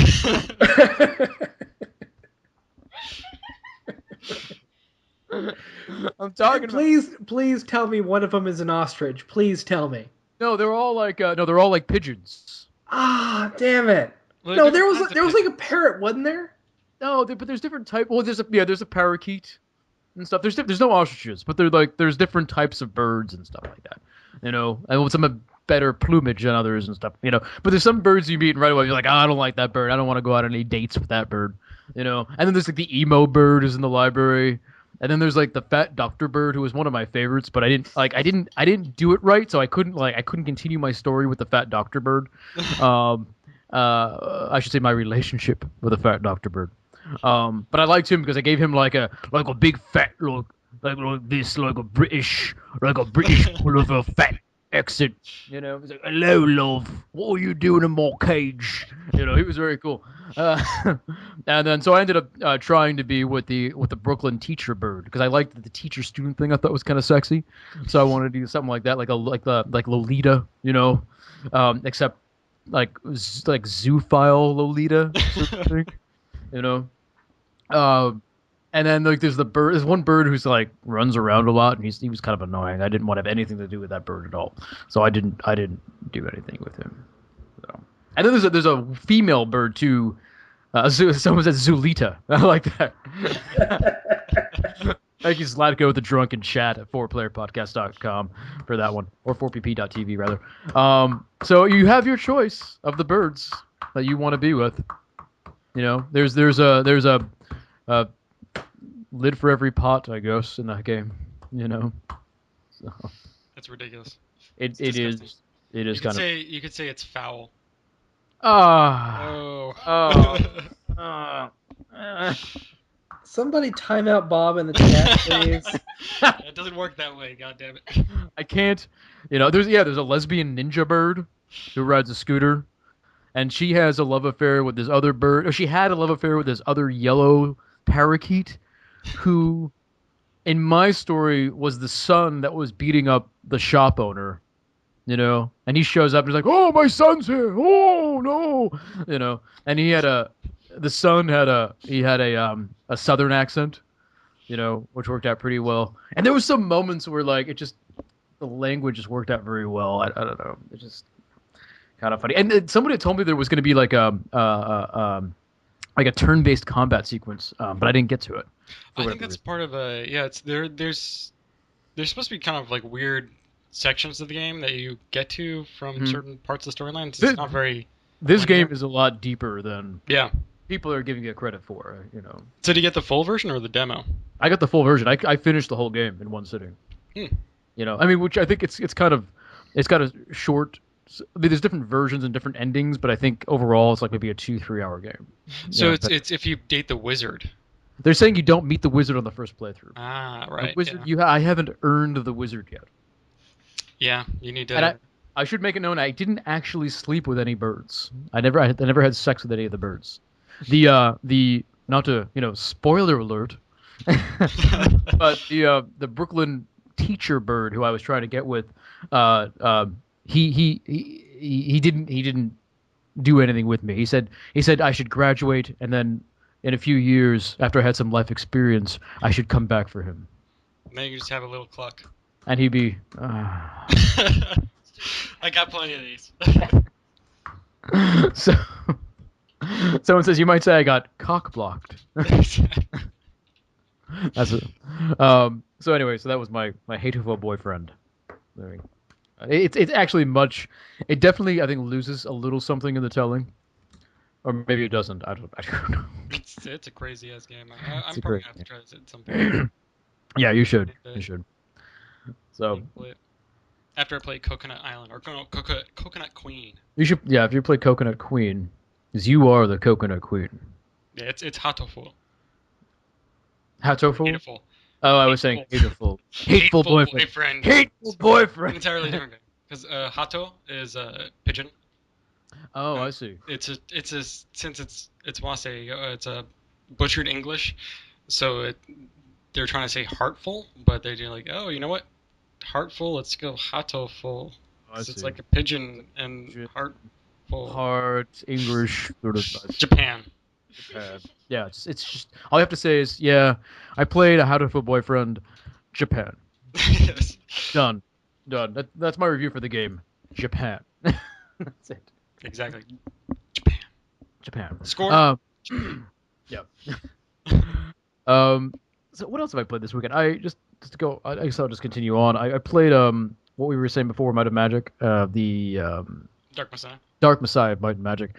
I'm talking. Please tell me one of them is an ostrich. Please tell me. No, they're all like pigeons. Ah, damn it! Well, no, there was like a parrot, wasn't there? No, but there's different types. Well, there's a parakeet and stuff. There's no ostriches, but there's different types of birds and stuff like that. And some have better plumage than others and stuff. But there's some birds you meet and right away you're like, I don't like that bird. I don't want to go out on any dates with that bird. And then there's like the emo bird who's in the library. And then there's like the fat doctor bird, who was one of my favorites, but I didn't do it right, so I couldn't continue my story with the fat doctor bird. I should say my relationship with the fat doctor bird. But I liked him because I gave him like a big fat look, like this, like a British Pullover fat accent. He's like, hello, love. What are you doing in my cage? He was very cool. And then so I ended up trying to be with the Brooklyn teacher bird, because I liked the teacher student thing. I thought was kind of sexy, so I wanted to do something like that, like Lolita, except like zoophile Lolita, sort of thing, And then like there's one bird who's like runs around a lot, and he was kind of annoying. I didn't want to have anything to do with that bird at all, so I didn't do anything with him. So. And then there's a female bird too. Someone said Zulita. I like that. Thank you, Zlatko, with the drunken chat at 4playerpodcast.com for that one, or 4pp.tv rather. So you have your choice of the birds. that you want to be with. You know, there's a lid for every pot, I guess, in that game. You know, so That's ridiculous. it Disgusting. is it is kind of You could say it's foul. oh Oh. Somebody time out Bob in the chat, please. It doesn't work that way. God damn it. I can't. You know, there's a lesbian ninja bird who rides a scooter, and she has a love affair with this other bird. Or she had a love affair with this other yellow parakeet, who, in my story, was the son that was beating up the shop owner. You know, and he shows up and he's like, "Oh, my son's here! Oh no!" You know, and the son had a southern accent, you know, which worked out pretty well. And there was some moments where like the language just worked out very well. I don't know, it's just kind of funny. And somebody told me there was going to be like a turn-based combat sequence, but I didn't get to it. I think that's part of a It's there's supposed to be kind of like weird sections of the game that you get to from certain parts of the storyline. It's not very. This game is a lot deeper than people are giving it credit for. You know. So did you get the full version or the demo? I got the full version. I finished the whole game in one sitting. You know, I mean, which I think it's got a short. I mean, there's different versions and different endings, but I think overall it's like maybe a 2-3 hour game. So it's if you date the wizard. They're saying you don't meet the wizard on the first playthrough. Ah, right. The wizard, I haven't earned the wizard yet. Yeah, you need to. And I should make it known I didn't actually sleep with any birds. I never had sex with any of the birds. The not to spoiler alert, but the Brooklyn teacher bird who I was trying to get with, he didn't do anything with me. He said I should graduate and then in a few years after I had some life experience I should come back for him. Now you just have a little cluck. And he'd be. I got plenty of these. So, someone says you might say I got cock blocked. That's it. So anyway, that was my Hatoful Boyfriend. It's actually much. It definitely I think loses a little something in the telling, or maybe it doesn't. I don't know. It's a crazy ass game. I'm probably gonna have to try this at some point. Yeah, you should. You should. So after I play Coconut Island or Coconut Queen. You should, if you play Coconut Queen, because you are the Coconut Queen. Yeah, it's Hatoful. Hatoful? Hateful. Oh, I was saying hateful. Hateful boyfriend. Hateful boyfriend. Entirely different game. Because Hato is a pigeon. Oh, I see. Since it's Wase, it's a butchered English, so they're trying to say heartful, but they're like, oh, you know what? Heartful, let's go Hatoful. It's like a pigeon and heartful. Heart, English, sort of. Japan. Yeah, it's just all you have to say is I played a Hatoful Boyfriend, Japan. Yes. Done. That's my review for the game. Japan. That's it. Exactly. Japan. Score. Yeah. So what else have I played this weekend? I guess I'll just continue on. I played what we were saying before, Might and Magic, the Dark Messiah, Might and Magic.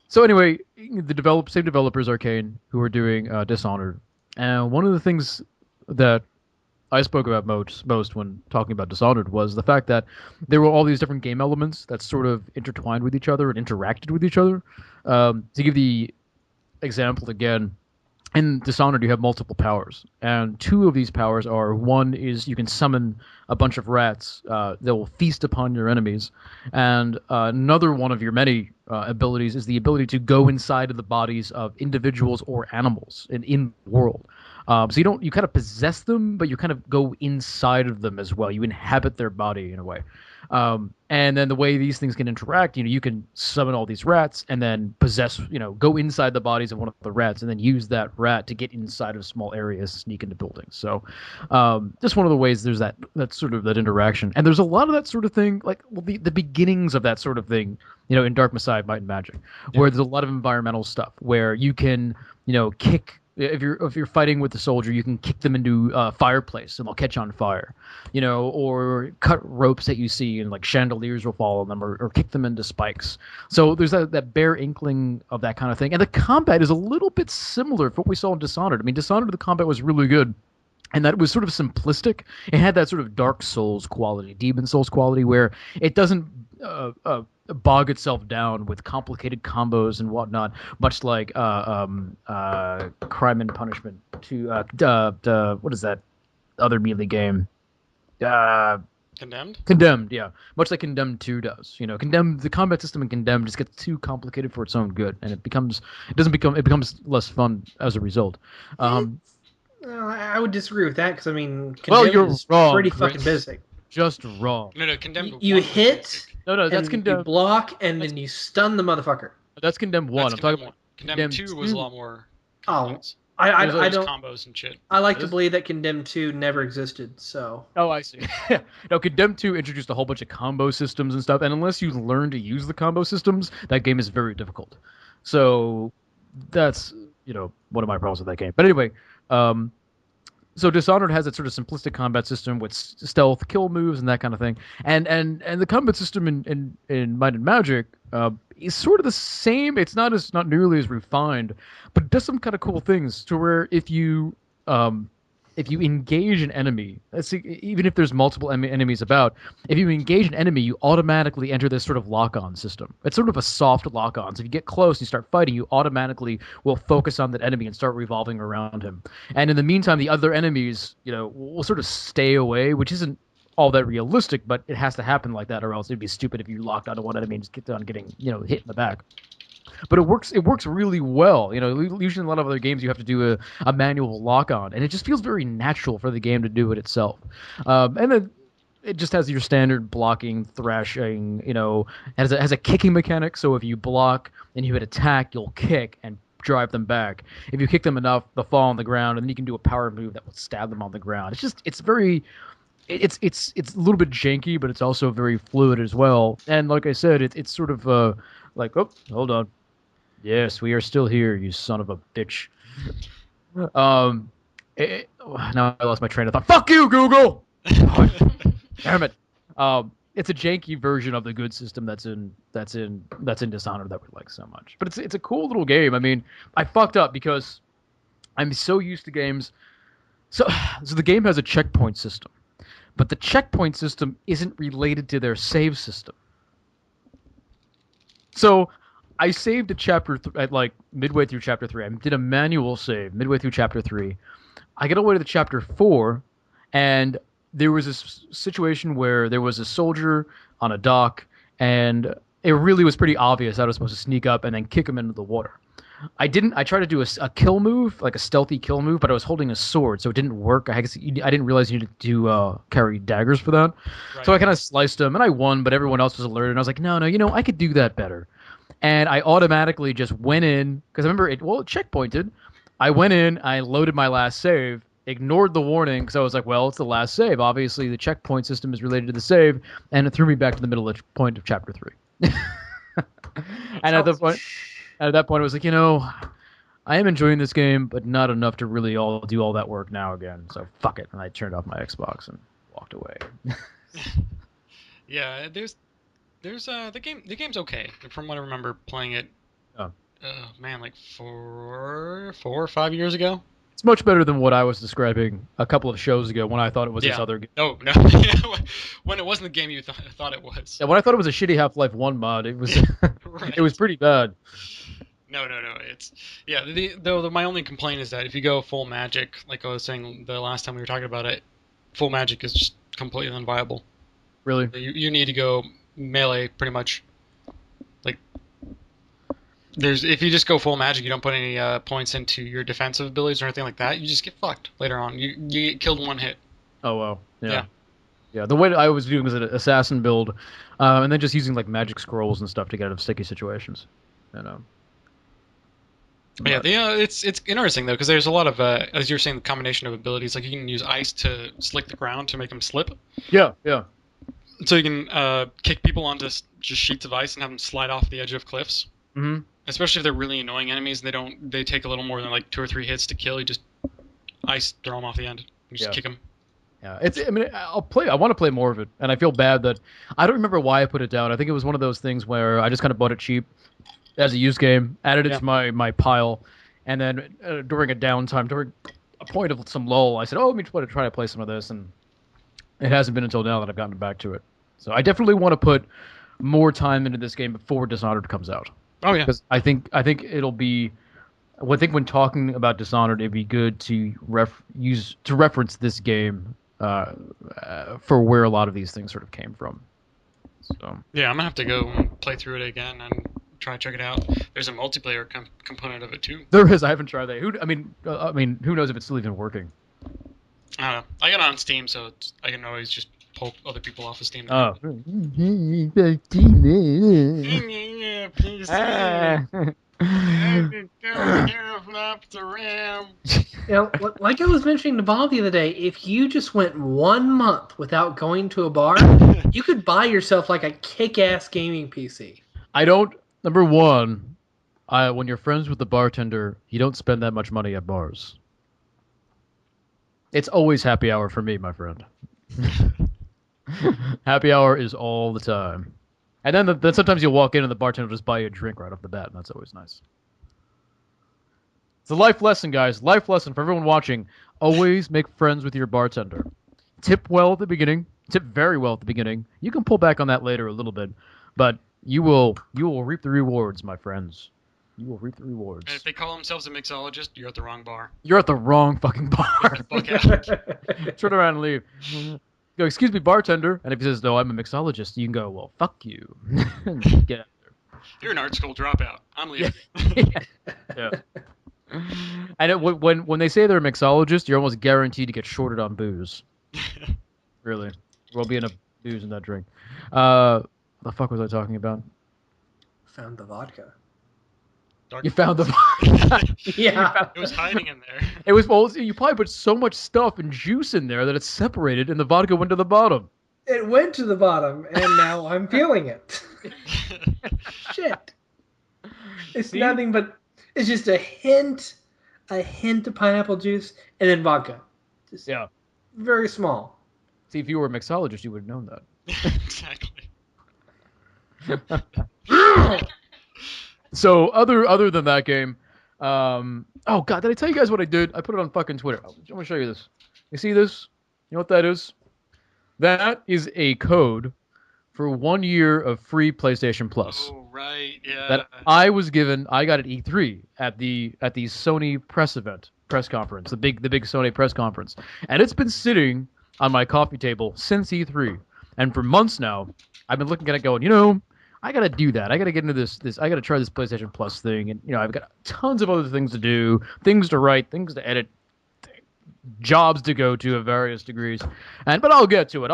So anyway, the same developers, Arcane, who are doing Dishonored, and one of the things that I spoke about most when talking about Dishonored was the fact that there were all these different game elements that sort of intertwined with each other and interacted with each other. To give the example again, in Dishonored you have multiple powers, and two of these powers are, one is you can summon a bunch of rats that will feast upon your enemies, and another one of your many abilities is the ability to go inside of the bodies of individuals or animals in the world. So you kind of possess them, but you kind of go inside of them as well. You inhabit their body in a way. And then the way these things can interact, you can summon all these rats and then possess, go inside the bodies of one of the rats and then use that rat to get inside of small areas, sneak into buildings. So just one of the ways there's that sort of that interaction. And there's a lot of that sort of thing, like the beginnings of that sort of thing, in Dark Messiah, Might and Magic, where there's a lot of environmental stuff where you can, kick if you're fighting with the soldier, you can kick them into a fireplace and they'll catch on fire, or cut ropes that you see and like chandeliers will fall on them, or kick them into spikes. So there's that bare inkling of that kind of thing, and the combat is a little bit similar to what we saw in Dishonored. I mean, Dishonored, the combat was really good. And that was sort of simplistic. It had that sort of Dark Souls quality, Demon Souls quality, where it doesn't bog itself down with complicated combos and whatnot, much like Crime and Punishment 2. What is that other melee game? Condemned? Condemned, yeah. Much like Condemned 2 does. Condemned, the combat system in Condemned just gets too complicated for its own good, and it becomes less fun as a result. I would disagree with that because I mean, Well, Condemned you're is wrong, pretty Chris. fucking basic. Just wrong. No, Condemned. You 1 was hit, basic. No, that's and Condemned. you block, and then you stun the motherfucker. That's Condemned 1. That's I'm talking about Condemned 2 was a lot more. Oh, components. I There's don't. combos and shit. I like to believe that Condemned 2 never existed. So Oh, I see. No, Condemned 2 introduced a whole bunch of combo systems and stuff, and unless you learn to use the combo systems, that game is very difficult. So that's one of my problems with that game. But anyway, so Dishonored has that sort of simplistic combat system with stealth kill moves and that kind of thing, and the combat system in Might and Magic is sort of the same. It's not nearly as refined, but it does some kind of cool things to where if you engage an enemy, even if there's multiple enemies about, if you engage an enemy, you automatically enter this sort of lock-on system. It's sort of a soft lock-on. So if you get close and you start fighting, you automatically will focus on that enemy and start revolving around him. And in the meantime, the other enemies, will sort of stay away, which isn't all that realistic, but it has to happen like that, or else it'd be stupid if you locked onto one enemy and just get on getting, hit in the back. But it works really well. Usually in a lot of other games you have to do a manual lock on, and it just feels very natural for the game to do it itself. And then it just has your standard blocking, thrashing. Has a kicking mechanic. So if you block and you hit attack, you'll kick and drive them back. If you kick them enough, they'll fall on the ground, and then you can do a power move that will stab them on the ground. It's a little bit janky, but it's also very fluid as well. And like I said, it's sort of like, oh, hold on. Yes, we are still here, you son of a bitch. Now I lost my train of thought. Fuck you, Google! Damn it. It's a janky version of the good system that's in Dishonored that we like so much. But it's a cool little game. I mean, I fucked up because I'm so used to games. So the game has a checkpoint system, but the checkpoint system isn't related to their save system. So I saved a chapter at like midway through chapter 3. I did a manual save midway through chapter 3. I get all the way to the chapter 4, and there was this situation where there was a soldier on a dock, and it really was pretty obvious I was supposed to sneak up and then kick him into the water. I didn't. I tried to do a kill move, like a stealthy kill move, but I was holding a sword, so it didn't work. I didn't realize you needed to carry daggers for that. Right. So I kind of sliced him, and I won, but everyone else was alerted, and I was like, no, I could do that better. And I automatically just went in, because I remember it checkpointed. I went in, I loaded my last save, ignored the warning, because I was like, well, it's the last save. Obviously, the checkpoint system is related to the save, and it threw me back to the middle of point of chapter 3. And at that point, I was like, I am enjoying this game, but not enough to really do all that work now again. So fuck it, and I turned off my Xbox and walked away. Yeah, there's the game's okay from what I remember playing it. Oh. Man, like 4 or 5 years ago. It's much better than what I was describing a couple of shows ago when I thought it was this other game. No. When it wasn't the game you thought it was. Yeah, when I thought it was a shitty Half-Life 1 mod, it was right. It was pretty bad. No. It's my only complaint is that if you go full magic, like I was saying the last time we were talking about it, full magic is just completely unviable. Really? You need to go melee pretty much. Like if you just go full magic, you don't put any points into your defensive abilities or anything like that, you just get fucked later on. You get killed in one hit. Oh wow. Yeah, the way that I was doing was an assassin build, and then just using like magic scrolls and stuff to get out of sticky situations. It's interesting though, because there's a lot of as you're saying, the combination of abilities. Like you can use ice to slick the ground to make them slip. Yeah. So you can kick people onto just sheets of ice and have them slide off the edge of cliffs. Mm-hmm. Especially if they're really annoying enemies and they take a little more than like 2 or 3 hits to kill. You just ice throw them off the end. You just kick them. Yeah, I mean, I want to play more of it, and I feel bad that I don't remember why I put it down. I think it was one of those things where I just kind of bought it cheap as a used game, added it to my pile, and then during a downtime, during a point of some lull, I said, "Oh, let me try to play some of this," and it hasn't been until now that I've gotten back to it. So I definitely want to put more time into this game before Dishonored comes out. Oh yeah, because I think it'll be. Well, I think when talking about Dishonored, it'd be good to reference this game for where a lot of these things sort of came from. So yeah, I'm gonna have to go and play through it again and try to check it out. There's a multiplayer component of it too. There is. I haven't tried that. I mean, who knows if it's still even working? I don't know. I got it on Steam, so I can always just pull other people off of Steam. Oh. Like I was mentioning to Bob the other day, if you just went 1 month without going to a bar, you could buy yourself like a kick-ass gaming PC. Number one, when you're friends with the bartender, you don't spend that much money at bars. It's always happy hour for me, my friend. Happy hour is all the time. And then sometimes you'll walk in and the bartender will just buy you a drink right off the bat, and that's always nice. It's a life lesson, guys. Life lesson for everyone watching. Always make friends with your bartender. Tip well at the beginning. Tip very well at the beginning. You can pull back on that later a little bit, but you will reap the rewards, my friends. You will reap the rewards. And if they call themselves a mixologist, you're at the wrong bar. You're at the wrong fucking bar. Turn around and leave. Go, excuse me, bartender. And if he says, no, I'm a mixologist, you can go, well, fuck you. Get out there. You're an art school dropout. I'm leaving. Yeah. And when they say they're a mixologist, you're almost guaranteed to get shorted on booze. Really. We'll be in a booze in that drink. What the fuck was I talking about? Found the vodka. You found the vodka. Yeah. It was hiding in there. It was. Well, you probably put so much stuff and juice in there that it's separated, and the vodka went to the bottom. It went to the bottom, and now I'm feeling it. Shit. It's nothing but. It's just a hint of pineapple juice, and then vodka. Just very small. See, if you were a mixologist, you would have known that. Exactly. So other than that game, oh god, did I tell you guys what I did? I put it on fucking Twitter. I'm gonna show you this. You see this? You know what that is? That is a code for 1 year of free PlayStation Plus. Oh right, yeah. That I was given. I got at E3 at the Sony press conference, the big Sony press conference, and it's been sitting on my coffee table since E3, and for months now, I've been looking at it, going, I gotta do that. I gotta get into this. I gotta try this PlayStation Plus thing, and I've got tons of other things to do, things to write, things to edit, jobs to go to of various degrees, but I'll get to it.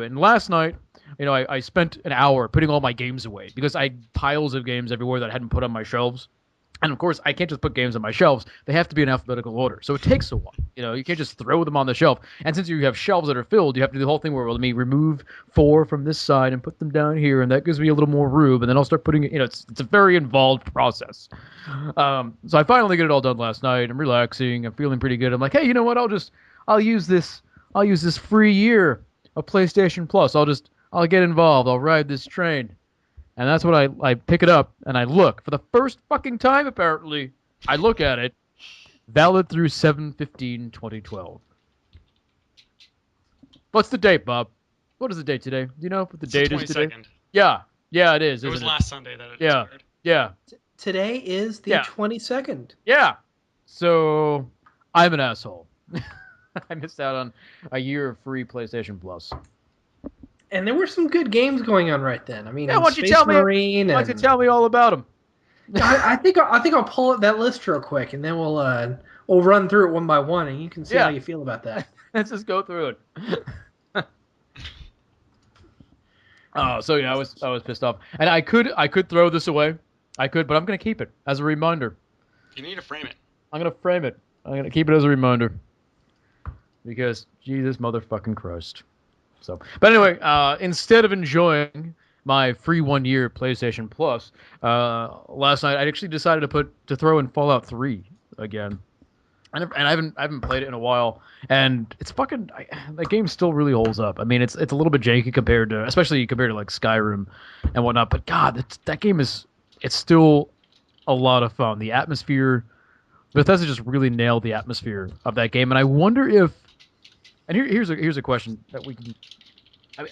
And last night, I spent an hour putting all my games away because I had piles of games everywhere that I hadn't put on my shelves. And of course, I can't just put games on my shelves. They have to be in alphabetical order. So it takes a while. You can't just throw them on the shelf. And since you have shelves that are filled, you have to do the whole thing where, let me remove 4 from this side and put them down here. And that gives me a little more room. And then I'll start putting it, it's a very involved process. So I finally get it all done last night. I'm relaxing. I'm feeling pretty good. I'm like, hey, you know what? I'll use this free year of PlayStation Plus. I'll get involved. I'll ride this train. And that's what I pick it up, and I look. For the first fucking time, apparently, I look at it. Valid through 7/15/2012. What's the date, Bob? What is the date today? Do you know what the date is today? 22nd. Yeah, it is. It was last Sunday that it expired. Yeah. Today is the 22nd. Yeah. So, I'm an asshole. I missed out on a year of free PlayStation Plus. And there were some good games going on right then. I mean, why don't you tell me all about them? I think I'll pull up that list real quick, and then we'll run through it one by one, and you can see how you feel about that. Let's just go through it. So I was pissed off, and I could throw this away, but I'm gonna keep it as a reminder. You need to frame it. I'm gonna frame it. I'm gonna keep it as a reminder because Jesus motherfucking Christ. So, but anyway, instead of enjoying my free 1 year PlayStation Plus, last night I actually decided to throw in Fallout 3 again. And I haven't played it in a while, and it's fucking that game still really holds up. I mean, it's a little bit janky especially compared to like Skyrim and whatnot. But God, that game it's still a lot of fun. The atmosphere, Bethesda just really nailed the atmosphere of that game, and I wonder if, and here's a question that we can.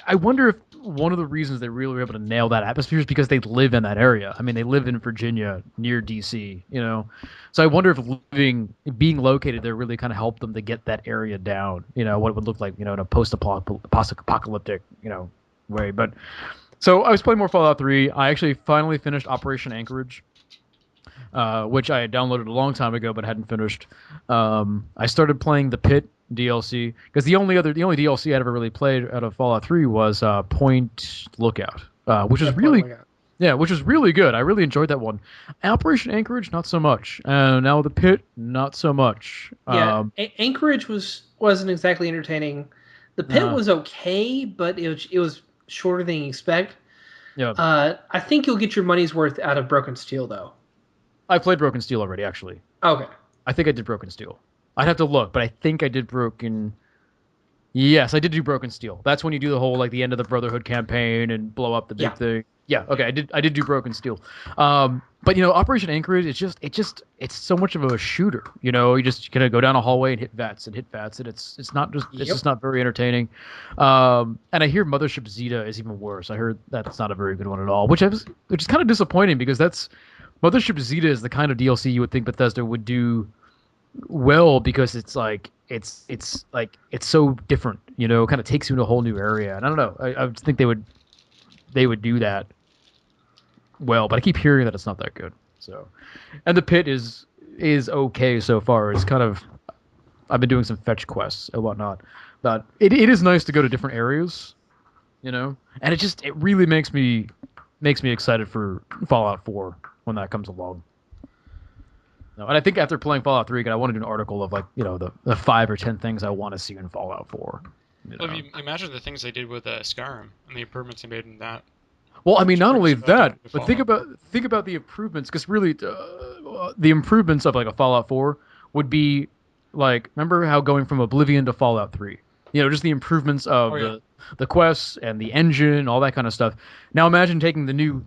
I wonder if one of the reasons they really were able to nail that atmosphere is because they live in that area. I mean, they live in Virginia near DC, you know. So I wonder if being located there really kind of helped them to get that area down, you know, what it would look like, you know, in a post-apocalyptic, you know, way. But so I was playing more Fallout 3. I actually finally finished Operation Anchorage, which I had downloaded a long time ago but hadn't finished. I started playing the Pit DLC because the only DLC I'd ever really played out of Fallout 3 was Point Lookout, which was really good. I really enjoyed that one. Operation Anchorage, not so much. Now the Pit, not so much. Yeah, Anchorage wasn't exactly entertaining. The Pit was okay, but it was shorter than you expect. Yeah. I think you'll get your money's worth out of Broken Steel, though. I played Broken Steel already, actually. Okay. I think I did Broken Steel. I'd have to look, but I think I did Broken. Yes, I did do Broken Steel. That's when you do the whole like the end of the Brotherhood campaign and blow up the big thing. Yeah, okay, I did do Broken Steel. But you know, Operation Anchorage, it's so much of a shooter. You know, you just kind of go down a hallway and hit VATS, and it's just not very entertaining. And I hear Mothership Zeta is even worse. I heard that's not a very good one at all, which is kind of disappointing because Mothership Zeta is the kind of DLC you would think Bethesda would do well because it's so different, you know, kind of takes you into a whole new area. And I don't know, I just think they would do that well, but I keep hearing that it's not that good. So, and the Pit is okay so far. It's kind of, I've been doing some fetch quests and whatnot, but it is nice to go to different areas, you know, and it really makes me excited for Fallout 4 when that comes along. No, and I think after playing Fallout 3, I want to do an article of like, you know, the 5 or 10 things I want to see in Fallout 4. You know? Well, if you imagine the things they did with Skyrim and the improvements they made in that. Well, I mean, not only that, but think about the improvements, because really, the improvements of like a Fallout 4 would be like, remember how going from Oblivion to Fallout 3, you know, just the improvements of the quests and the engine, all that kind of stuff. Now imagine taking the new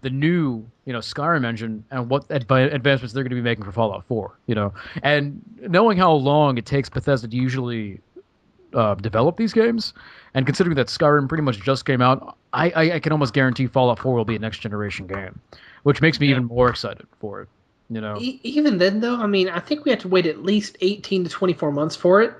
you know, Skyrim engine and what advancements they're going to be making for Fallout 4, you know, and knowing how long it takes Bethesda to usually develop these games, and considering that Skyrim pretty much just came out, I can almost guarantee Fallout 4 will be a next generation game, which makes me even more excited for it. You know, even then though, I mean, I think we have to wait at least 18 to 24 months for it,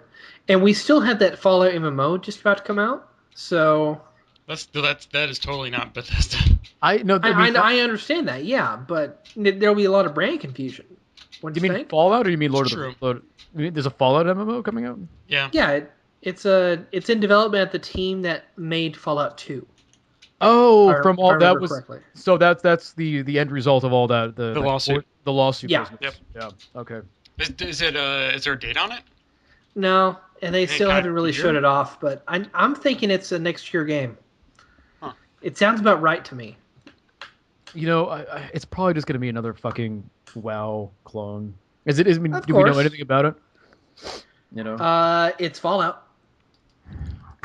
and we still have that Fallout MMO just about to come out. So that is totally not Bethesda. I understand that, yeah, but there'll be a lot of brand confusion. What do you mean, think? Fallout, or you mean Lord of the Lord? There's a Fallout MMO coming out? Yeah. Yeah, it's in development at the team that made Fallout 2. Oh, from all that was correctly. So that's the end result of all that the lawsuit. The lawsuit. Yeah. Business. Yeah. Okay. Is there a date on it? No, and they still haven't really showed it off, but I'm thinking it's a next year game. Huh. It sounds about right to me. You know, it's probably just going to be another fucking WoW clone. Do we know anything about it? You know, it's Fallout.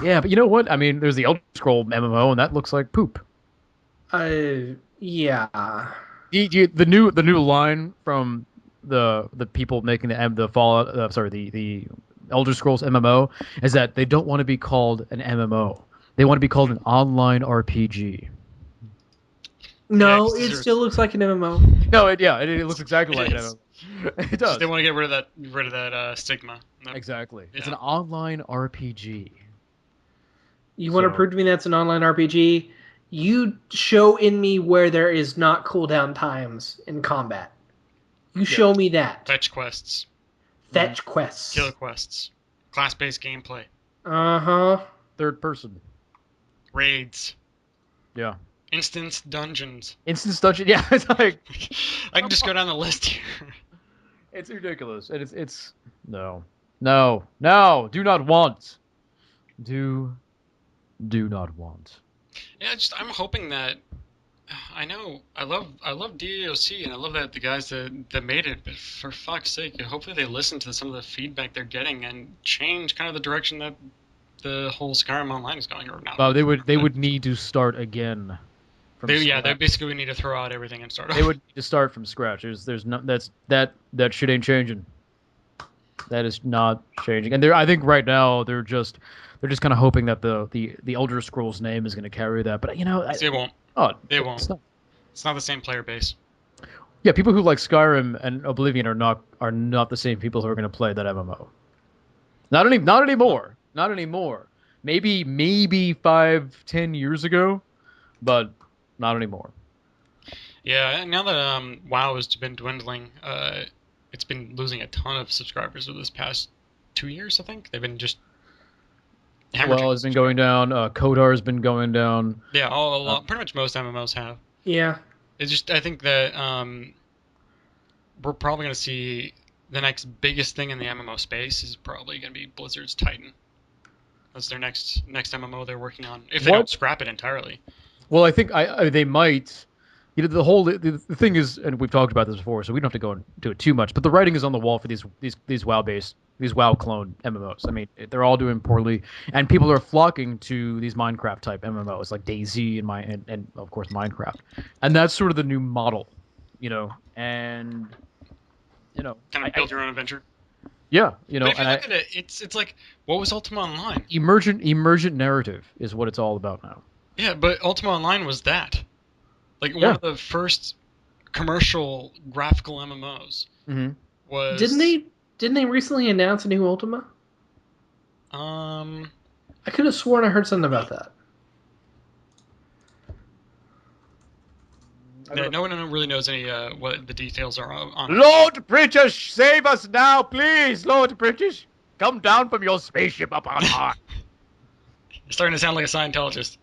Yeah, but you know what? I mean, there's the Elder Scroll MMO, and that looks like poop. Yeah. The new line from the people making the Fallout, the Elder Scrolls MMO is that they don't want to be called an MMO. They want to be called an online RPG. No, it still looks like an MMO. No, it looks exactly like an MMO. It does. They want to get rid of that stigma. No. Exactly. It's an online RPG. You want to prove to me that's an online RPG? You show in me where there is not cooldown times in combat. You show me that. Fetch quests. Killer quests. Class-based gameplay. Uh-huh. Third person. Raids. Yeah. Instance dungeons. Yeah, it's like I can just go down the list here. It's ridiculous. And it's no. Do not want. Do not want. Yeah, I'm hoping that I know. I love DAOC, and I love that the guys that made it. But for fuck's sake, hopefully they listen to some of the feedback they're getting and change kind of the direction that the whole Skyrim Online is going. Or not. Well, they would need to start again. They basically would need to throw out everything and start. They would need to start from scratch. There's no that shit ain't changing. That is not changing. And I think right now they're just kind of hoping that the Elder Scrolls name is going to carry that. But They won't. Oh, they won't. It's not the same player base. Yeah, people who like Skyrim and Oblivion are not the same people who are going to play that MMO. Not anymore. Not anymore. Maybe 5-10 years ago, but not anymore. Yeah, now that WoW has been dwindling, it's been losing a ton of subscribers over this past 2 years. I think they've been just. Well, it's been going down. Kodar's been going down. Yeah, pretty much most MMOs have. Yeah. It's just I think that we're probably going to see the next biggest thing in the MMO space is probably going to be Blizzard's Titan. That's their next MMO they're working on. If they don't scrap it entirely. Well, I think they might. The thing is, and we've talked about this before, so we don't have to go into it too much. But the writing is on the wall for these WoW clone MMOs. I mean, they're all doing poorly, and people are flocking to these Minecraft type MMOs like DayZ and of course Minecraft, and that's sort of the new model, and kind of build your own adventure. Yeah, But if you look at it, it's like what was Ultima Online? Emergent narrative is what it's all about now. Yeah, but Ultima Online was that. Like one of the first commercial graphical MMOs was. Didn't they recently announce a new Ultima? I could have sworn I heard something about that. Yeah, no one really knows any what the details are on. Lord British, save us now, please, Lord British, come down from your spaceship up on high. You're starting to sound like a Scientologist.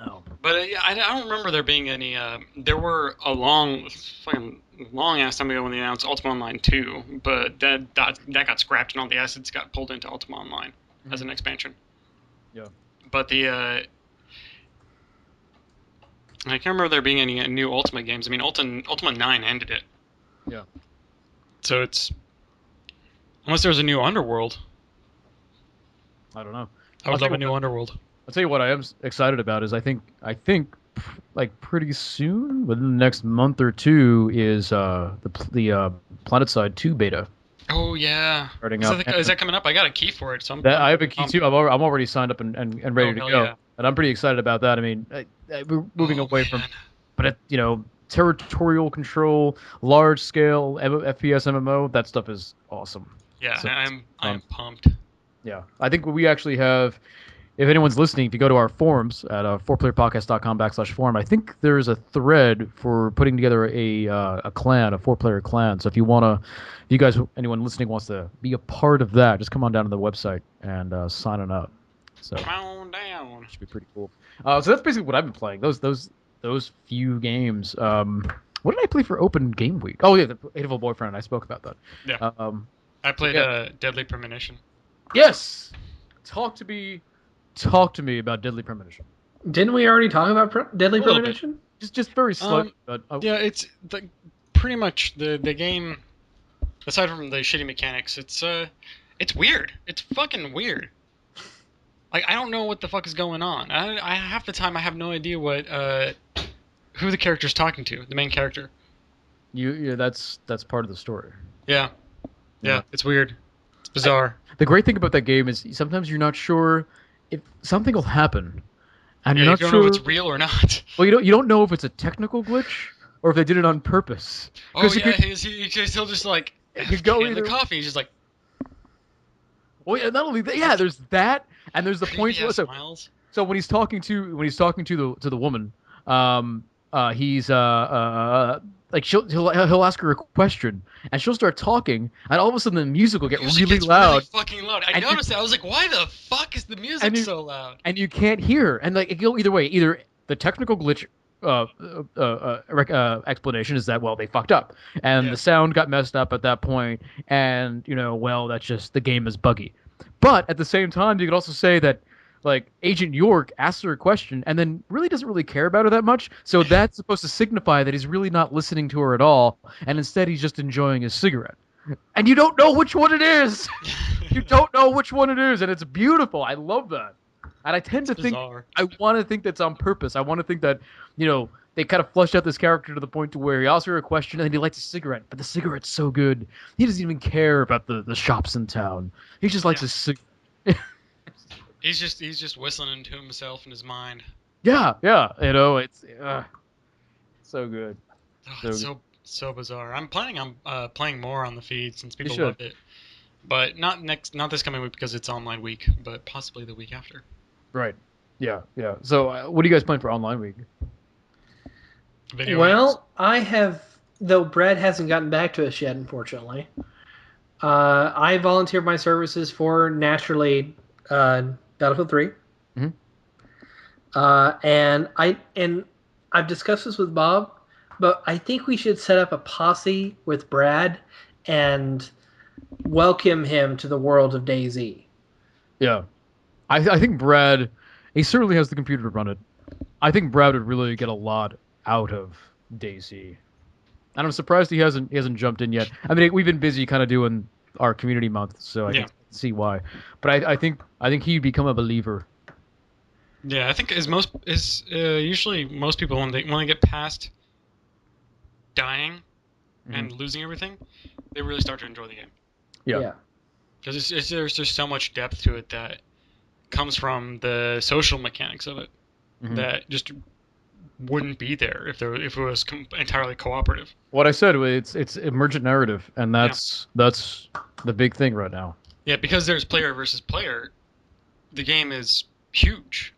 Oh. But I don't remember there being any. There were a long ass time ago when they announced Ultima Online 2, but that got scrapped and all the assets got pulled into Ultima Online as an expansion. Yeah. But I can't remember there being any new Ultima games. I mean, Ultima 9 ended it. Yeah. So it's unless there's a new Underworld. I don't know. I would love a new Underworld. I'll tell you what I am excited about is I think like pretty soon, within the next month or two, is the PlanetSide 2 beta. Oh yeah. Starting is that coming up? I got a key for it. So I have a key too. I'm already signed up and ready to go. Yeah. And I'm pretty excited about that. I mean, we're moving away from, but territorial control, large scale FPS MMO. That stuff is awesome. Yeah, so, I'm pumped. Yeah, I think we actually have. If anyone's listening, if you go to our forums at 4playerpodcast.com/forum, I think there's a thread for putting together a clan, a 4-player clan. So if anyone listening wants to be a part of that, just come on down to the website and sign it up. So come on down. Should be pretty cool. So that's basically what I've been playing. Those few games. What did I play for Open Game Week? Oh yeah, the Hatoful Boyfriend. I spoke about that. Yeah. I played Deadly Premonition. Yes. Talk to me about Deadly Premonition. Didn't we already talk about Deadly Premonition? Just very slightly. Yeah, it's pretty much the game. Aside from the shitty mechanics, it's weird. It's fucking weird. Like I don't know what the fuck is going on. I half the time I have no idea what who the character's talking to, the main character. That's part of the story. Yeah, it's weird. It's bizarre. The great thing about that game is sometimes you're not sure if something will happen, and you're not you don't sure know if it's real or not. Well, you don't know if it's a technical glitch or if they did it on purpose. Oh yeah, he'll just like go in the coffee. He's just like. Well, yeah, not only that, yeah. There's that, and there's the point. So when he's talking to the woman, he's like he'll ask her a question, and she'll start talking, and all of a sudden the music will get really loud. Really fucking loud. I noticed that. I was like, why the fuck is the music so loud? And you can't hear. And like it go either way. Either the technical glitch explanation is that they fucked up, and the sound got messed up at that point, and that's just the game is buggy. But at the same time, you could also say that like Agent York asks her a question and then really doesn't really care about her that much. So that's supposed to signify that he's really not listening to her at all, and instead he's just enjoying his cigarette. And you don't know which one it is. You don't know which one it is, and it's beautiful. I love that. And I tend to think, bizarre. I want to think that's on purpose. I want to think that, they kind of fleshed out this character to the point to where he asks her a question and then he lights a cigarette, but the cigarette's so good, he doesn't even care about the shops in town. He just likes his cigarette. He's just whistling to himself in his mind. Yeah, it's so good. Oh, it's so bizarre. I'm planning on playing more on the feed since people should. loved it, but not this coming week because it's online week, but possibly the week after. Right. Yeah. So, what do you guys plan for online week? Video Well, games. I have, though Brad hasn't gotten back to us yet, unfortunately. I volunteered my services for naturally Battlefield 3. Mhm. And I've discussed this with Bob, but I think we should set up a posse with Brad and welcome him to the world of DayZ. Yeah. I think Brad, he certainly has the computer to run it. I think Brad would really get a lot out of DayZ. And I'm surprised he hasn't jumped in yet. I mean, we've been busy kind of doing our community month, so I can see why. But I think he'd become a believer. Yeah, I think usually most people when they get past dying and losing everything, they really start to enjoy the game. Yeah. Because there's just so much depth to it that comes from the social mechanics of it that just wouldn't be there if it was entirely cooperative. What I said, it's emergent narrative, and that's the big thing right now. Yeah, because there's player versus player, the game is huge.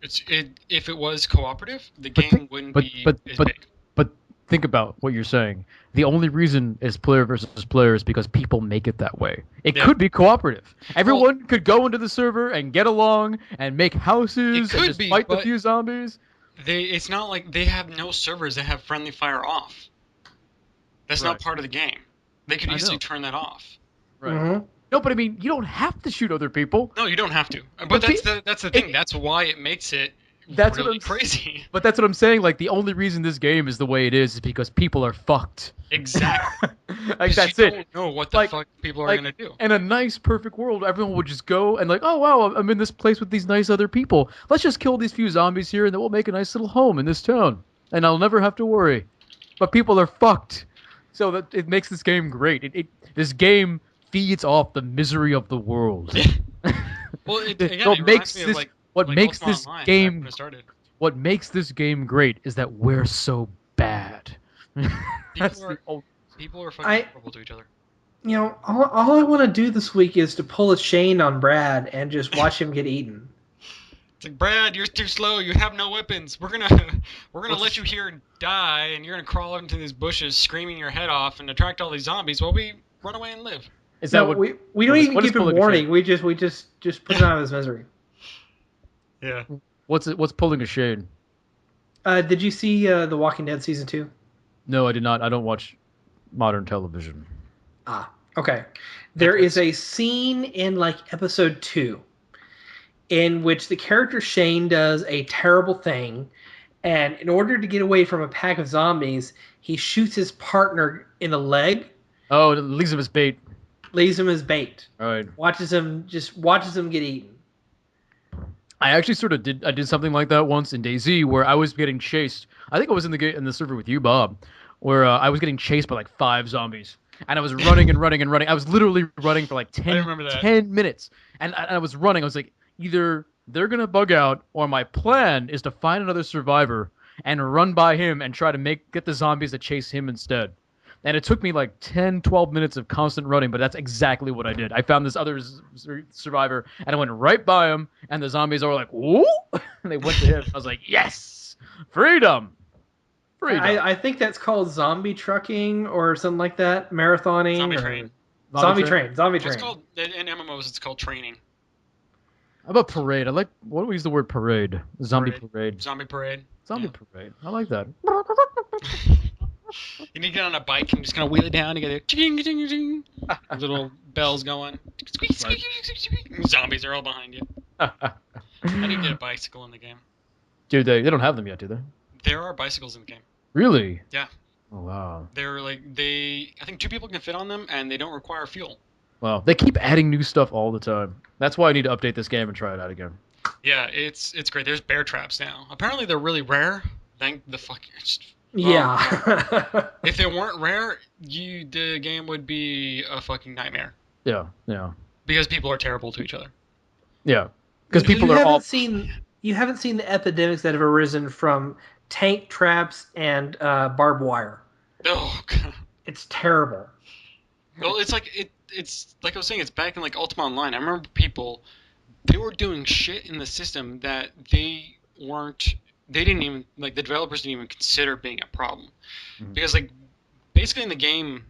If it was cooperative, the game wouldn't be as big. But think about what you're saying. The only reason is player versus player is because people make it that way. It could be cooperative. Everyone could go into the server and get along and make houses and just fight the few zombies. It's not like they have no servers that have friendly fire off. That's not part of the game. They could easily turn that off. Right. Mm-hmm. No, but I mean, you don't have to shoot other people. No, you don't have to. But that's the thing. That's why it makes it really crazy. But that's what I'm saying. Like, the only reason this game is the way it is because people are fucked. Exactly. Like, that's it. You don't know what the fuck people are going to do. In a nice, perfect world, everyone would just go and oh, wow, I'm in this place with these nice other people. Let's just kill these few zombies here and then we'll make a nice little home in this town. And I'll never have to worry. But people are fucked. So that it makes this game great. This game feeds off the misery of the world. Well, what makes this game great is that we're so bad. People are fucking horrible to each other. You know, all I want to do this week is to pull a chain on Brad and just watch him get eaten. It's like, Brad, you're too slow. You have no weapons. We're gonna let you here and die, and you're gonna crawl into these bushes, screaming your head off, and attract all these zombies while we run away and live. Is that what we don't even give him warning? We just put him out of his misery. Yeah. What's pulling a shade? Did you see The Walking Dead season 2? No, I did not. I don't watch modern television. Ah, okay. There is a scene in episode 2 in which the character Shane does a terrible thing, and in order to get away from a pack of zombies, he shoots his partner in the leg. Oh, it leaves him as bait. Leaves him as bait. All right. Watches him get eaten. I actually I did something like that once in DayZ where I was getting chased. I think I was in the server with you, Bob, where I was getting chased by 5 zombies. And I was running and running and running. I was literally running for 10 minutes. And I was running. I was like, either they're going to bug out or my plan is to find another survivor and run by him and try to get the zombies to chase him instead. And it took me 10, 12 minutes of constant running, but that's exactly what I did. I found this other survivor, and I went right by him, and the zombies were like, "Whoa!" And they went to him. I was like, "Yes! Freedom! Freedom!" I think that's called zombie trucking or something like that. Marathoning. Zombie train. Zombie train. It's called, in MMOs, it's called training. How about parade? What do we use the word parade? Zombie parade. Zombie parade. Zombie parade. I like that. You need to get on a bike and just kind of wheel it down. You get ching. Little bells going. Squeak, squeak, squeak, squeak, squeak. Zombies are all behind you. I need to get a bicycle in the game. Dude, they don't have them yet, do they? There are bicycles in the game. Really? Yeah. Oh, wow. They're like I think 2 people can fit on them, and they don't require fuel. Wow. They keep adding new stuff all the time. That's why I need to update this game and try it out again. Yeah, it's great. There's bear traps now. Apparently they're really rare. Thank the fuck. Yeah. If they weren't rare, the game would be a fucking nightmare. Yeah, yeah. Because people are terrible to each other. Yeah. Because people are all... You haven't seen the epidemics that have arisen from tank traps and barbed wire. Oh, God. It's terrible. Well, it's like I was saying, it's back in like Ultima Online. I remember people, they were doing shit in the system that they didn't even, like, the developers didn't even consider being a problem. Mm-hmm. Because, like, basically in the game,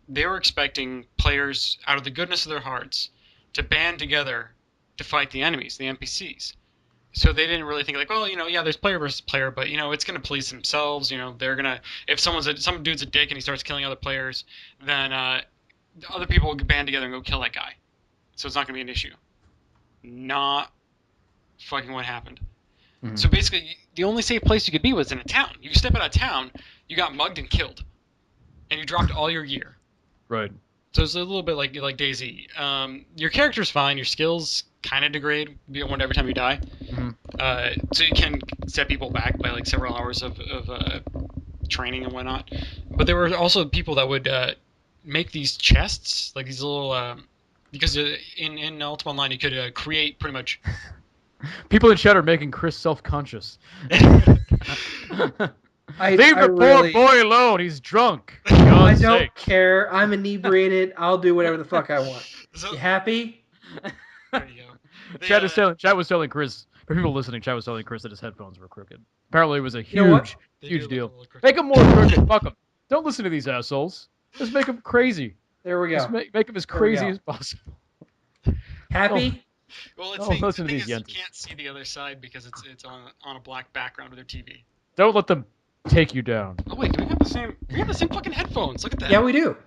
they were expecting players, out of the goodness of their hearts, to band together to fight the enemies, the NPCs. So they didn't really think, like, well, yeah, there's player versus player, but, it's going to police themselves, they're going to, if some dude's a dick and he starts killing other players, then other people will band together and go kill that guy. So it's not going to be an issue. Not fucking what happened. Mm-hmm. So basically, the only safe place you could be was in a town. You step out of town, you got mugged and killed. And you dropped all your gear. Right. So it's a little bit like DayZ. Your character's fine, your skills kind of degrade every time you die. Mm-hmm. So you can set people back by like several hours of training and whatnot. But there were also people that would make these chests, like these little... because in Ultima Online you could create pretty much... People in chat are making Chris self-conscious. Leave the poor boy alone. He's drunk. I don't care. I'm inebriated. I'll do whatever the fuck I want. You happy? There you go. Chat was telling Chris. For people listening, Chat was telling Chris that his headphones were crooked. Apparently, it was a huge deal. Make them more crooked. Fuck them. Don't listen to these assholes. Just make them crazy. There we go. Just make them as crazy as possible. Happy? Well, the thing is, you can't see the other side because it's on a black background of their TV. Don't let them take you down. Oh wait, we have the same fucking headphones. Look at that. Yeah, we do.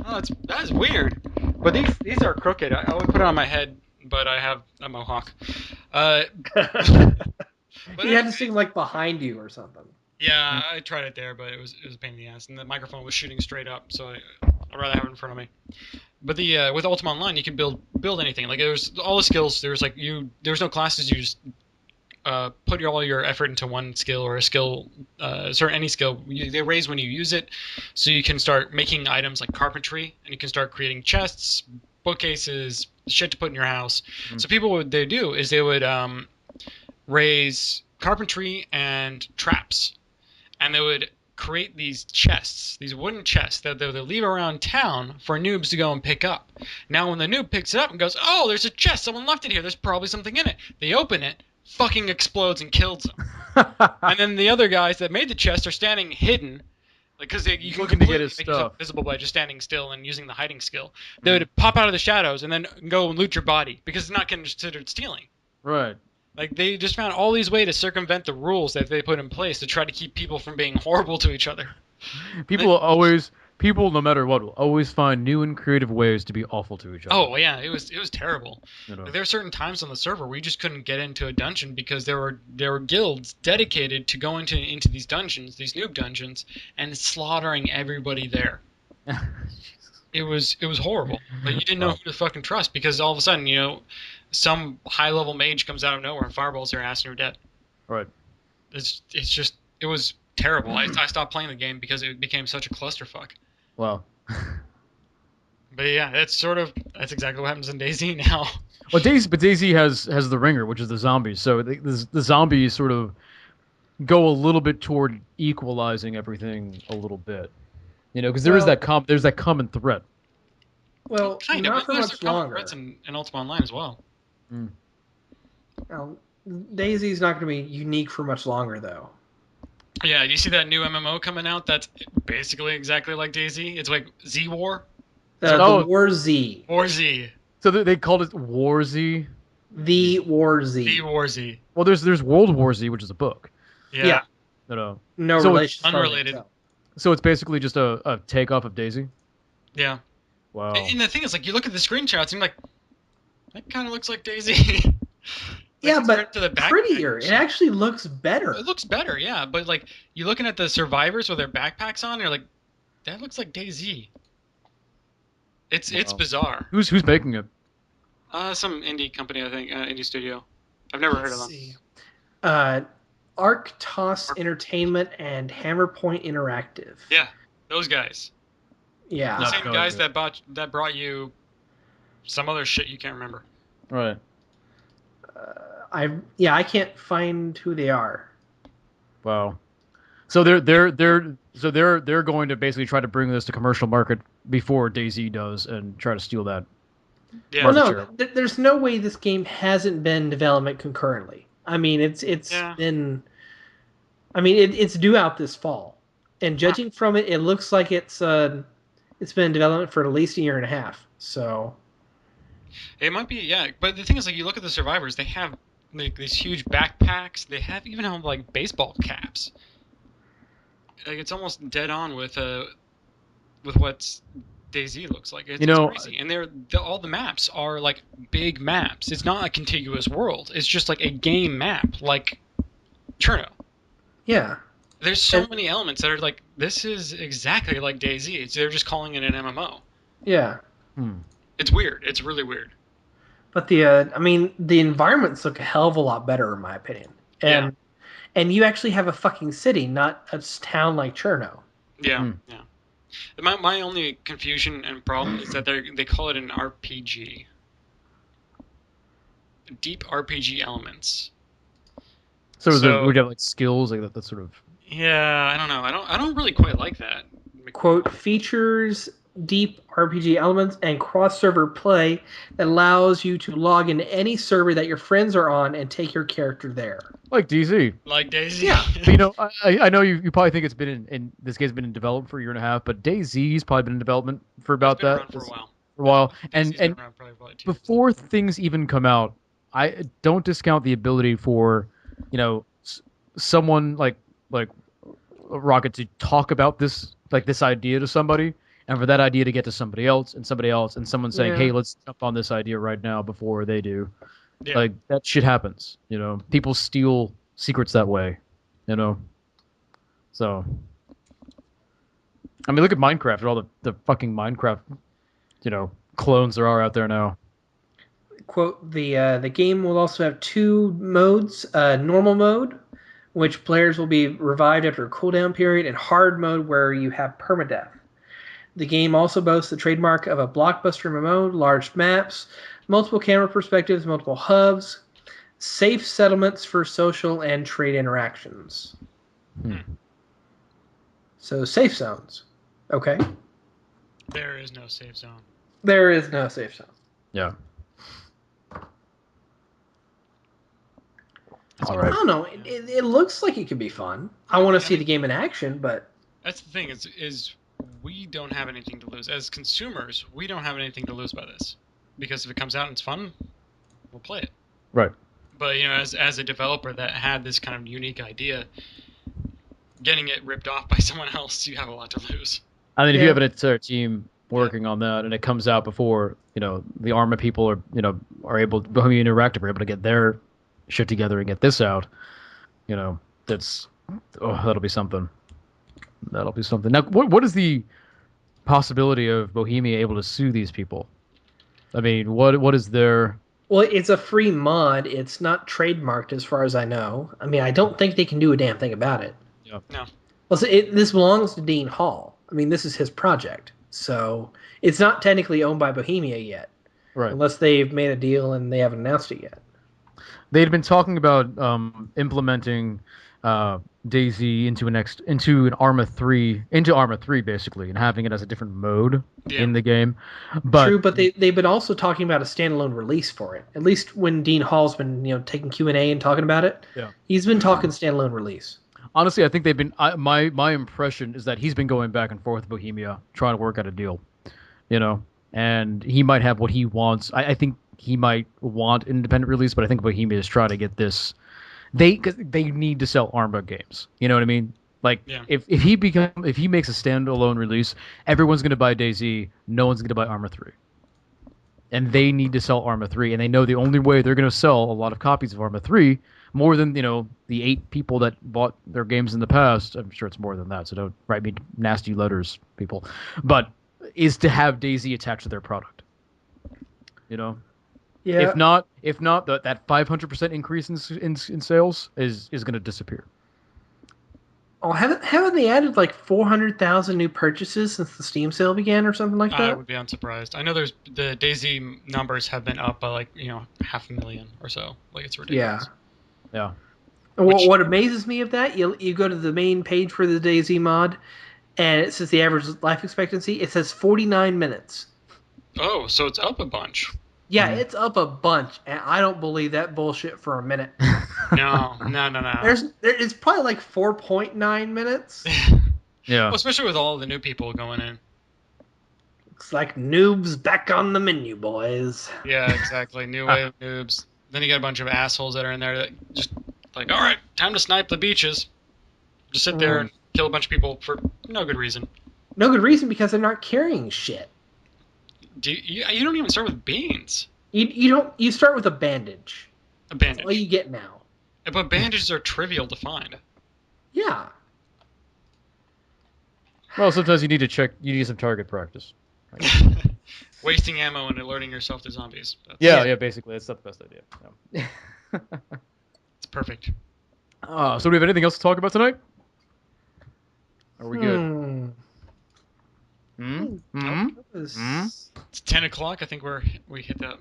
Oh, that is weird. But these are crooked. I would put it on my head, but I have a mohawk. But you had to sing like behind you or something. Yeah, I tried it there, but it was a pain in the ass, and the microphone was shooting straight up, so I'd rather have it in front of me. But with Ultima Online, you can build anything. Like there's all the skills. There's no classes. You just put all your effort into one skill or a skill, any skill. They raise when you use it, so you can start making items like carpentry, and you can start creating chests, bookcases, shit to put in your house. Mm-hmm. So people, what they do is they would raise carpentry and traps, and they would create these chests, these wooden chests that they would leave around town for noobs to go and pick up. Now when the noob picks it up and goes, oh, there's a chest, someone left it here, there's probably something in it. They open it, fucking explodes and kills them. And then the other guys that made the chest are standing hidden, because you can looking to get his make stuff yourself visible by just standing still and using the hiding skill. They would pop out of the shadows and then go and loot your body, because it's not considered stealing. Right. Like, they just found all these ways to circumvent the rules that they put in place to try to keep people from being horrible to each other. People, no matter what, will always find new and creative ways to be awful to each other. Oh, yeah, it was terrible. Like, there were certain times on the server where you just couldn't get into a dungeon because there were guilds dedicated to going into these dungeons, these noob dungeons, and slaughtering everybody there. It was horrible. But you didn't know who to fucking trust, because all of a sudden, some high-level mage comes out of nowhere and fireballs their ass and you're dead. Right. It was terrible. I stopped playing the game because it became such a clusterfuck. Wow. But yeah, that's exactly what happens in DayZ now. Well, DayZ has the ringer, which is the zombies. So the zombies sort of go a little bit toward equalizing everything a little bit. Because there's that common threat. Well, kind not of. for much longer. Threats in Ultima Online as well. Mm. Well, DayZ's not going to be unique for much longer, though. Yeah, you see that new MMO coming out that's basically exactly like DayZ? It's like Z-War? The War Z. War Z. So they called it War Z? The War Z. The War Z. Well, there's World War Z, which is a book. Yeah. No relation. Unrelated. So it's basically just a takeoff of DayZ? Yeah. Wow. And the thing is, like, you look at the screenshots and you're like, that kind of looks like DayZ. Yeah, compared but to the backpack prettier. It actually looks better. It looks better, yeah. But like you're looking at the survivors with their backpacks on, you're like, that looks like DayZ. It's bizarre. Who's making it? Some indie company, I think, indie studio. I've never heard of them. See. Arctos Entertainment and Hammerpoint Interactive. Yeah, those guys. Yeah. The No, same no guys idea. that brought you some other shit you can't remember. Right. I can't find who they are. Wow. So they're going to basically try to bring this to commercial market before DayZ does and try to steal that. Yeah. Well, Market no, share. there's no way this game hasn't been in development concurrently. I mean, it's Yeah. been. I mean, it's due out this fall, and judging from it, it looks like it's been in development for at least a year and a half. So It might be, yeah. But the thing is, like, you look at the survivors, they have like these huge backpacks. They even have like baseball caps. Like it's almost dead on with what DayZ looks like. It's crazy, and all the maps are like big maps. It's not a contiguous world. It's just like a game map, like Cherno. yeah, There's so many elements that are like this is exactly like DayZ. They're just calling it an MMO. yeah. It's weird. It's really weird. But the environments look a hell of a lot better in my opinion. And you actually have a fucking city, not a town like Cherno. Yeah, yeah. My only confusion and problem is that they call it an RPG. Deep RPG elements. So would you have like skills like that sort of? Yeah, I don't know. I don't really quite like that. Quote, features deep RPG elements and cross-server play that allows you to log into any server that your friends are on and take your character there. Like DayZ. Like DayZ. Yeah. But, I know you probably think it's been in this game's been in development for a year and a half, but DayZ's probably been in development for about It's been that around for a while. For a while. DayZ's been And around probably about 2 years. before things even come out, I don't discount the ability for, someone like Rocket to talk about this idea to somebody, and for that idea to get to somebody else, and someone saying, Yeah. "Hey, let's jump on this idea right now before they do." Yeah. Like that shit happens. People steal secrets that way. So, I mean, look at Minecraft and all the fucking Minecraft, clones there are out there now. Quote, the game will also have 2 modes, normal mode, which players will be revived after a cooldown period, and hard mode where you have permadeath. The game also boasts the trademark of a blockbuster MMO, large maps, multiple camera perspectives, multiple hubs, safe settlements for social and trade interactions. So safe zones. Okay. There is no safe zone. There is no safe zone. Yeah. I don't know. It looks like it could be fun. I want to see the game in action, but That's the thing is we don't have anything to lose. As consumers, we don't have anything to lose by this. Because if it comes out and it's fun, we'll play it. Right. But, as a developer that had this kind of unique idea, getting it ripped off by someone else, you have a lot to lose. I mean, if you have an entire team working on that and it comes out before, the Arma people are able, Bohemian Interactive are able to get their shit together and get this out, that'll be something. That'll be something. Now, what is the possibility of Bohemia able to sue these people? I mean, what is their... Well, it's a free mod. It's not trademarked as far as I know. I mean, I don't think they can do a damn thing about it. Yeah. No. Well, so this belongs to Dean Hall. I mean, this is his project. So it's not technically owned by Bohemia yet. Right. Unless they've made a deal and they haven't announced it yet. They'd been talking about implementing DayZ into Arma 3 basically, and having it as a different mode in the game. But true, but they've been also talking about a standalone release for it. At least when Dean Hall's been taking Q&A and talking about it, he's been talking standalone release. Honestly, I think they've been. My impression is that he's been going back and forth with Bohemia, trying to work out a deal, and he might have what he wants. I think he might want independent release, but I think Bohemia is trying to get this. Because they need to sell Arma games. You know what I mean? Like, if he makes a standalone release, everyone's going to buy DayZ. No one's going to buy Arma 3. and they need to sell Arma 3, and they know the only way they're going to sell a lot of copies of Arma 3, more than the 8 people that bought their games in the past. I'm sure it's more than that, so don't write me nasty letters, people. But is to have DayZ attached to their product. Yeah. If not, that 500% increase in sales is going to disappear. Oh, haven't they added like 400,000 new purchases since the Steam sale began, or something like that? I would be unsurprised. I know the DayZ numbers have been up by like 500,000 or so. Like it's ridiculous. Yeah. What amazes me of that, you go to the main page for the DayZ mod, and it says the average life expectancy. It says 49 minutes. Oh, so it's up a bunch. Yeah, it's up a bunch, and I don't believe that bullshit for a minute. No. It's probably like 4.9 minutes. Yeah. Well, especially with all the new people going in. Looks like noobs back on the menu, boys. Yeah, exactly. New wave of noobs. Then you got a bunch of assholes that are in there that just like, all right, time to snipe the beaches. Just sit there and kill a bunch of people for no good reason. No good reason, because they're not carrying shit. You don't even start with beans. You start with a bandage. A bandage. That's all you get now. But bandages are trivial to find. Yeah. Well, sometimes you need some target practice. Wasting ammo and alerting yourself to zombies. Yeah, basically. That's not the best idea. Yeah. It's perfect. So do we have anything else to talk about tonight? Are we good? It's 10 o'clock. I think we hit that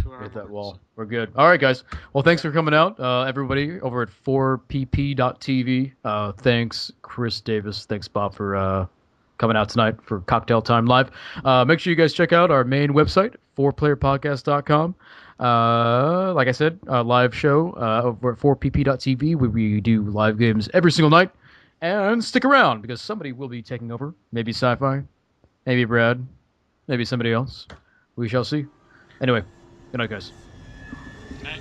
2 hour. Hit that wall. We're good. All right, guys. Well, thanks for coming out, everybody over at 4pp.tv. Thanks, Chris Davis. Thanks, Bob, for coming out tonight for Cocktail Time Live. Make sure you guys check out our main website, 4playerpodcast.com. Like I said, live show over at 4pp.tv, where we do live games every single night. And stick around, because somebody will be taking over. Maybe Sci-Fi, maybe Brad, maybe somebody else. We shall see. Anyway, good night, guys. Good night.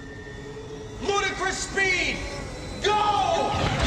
Ludicrous speed! Go!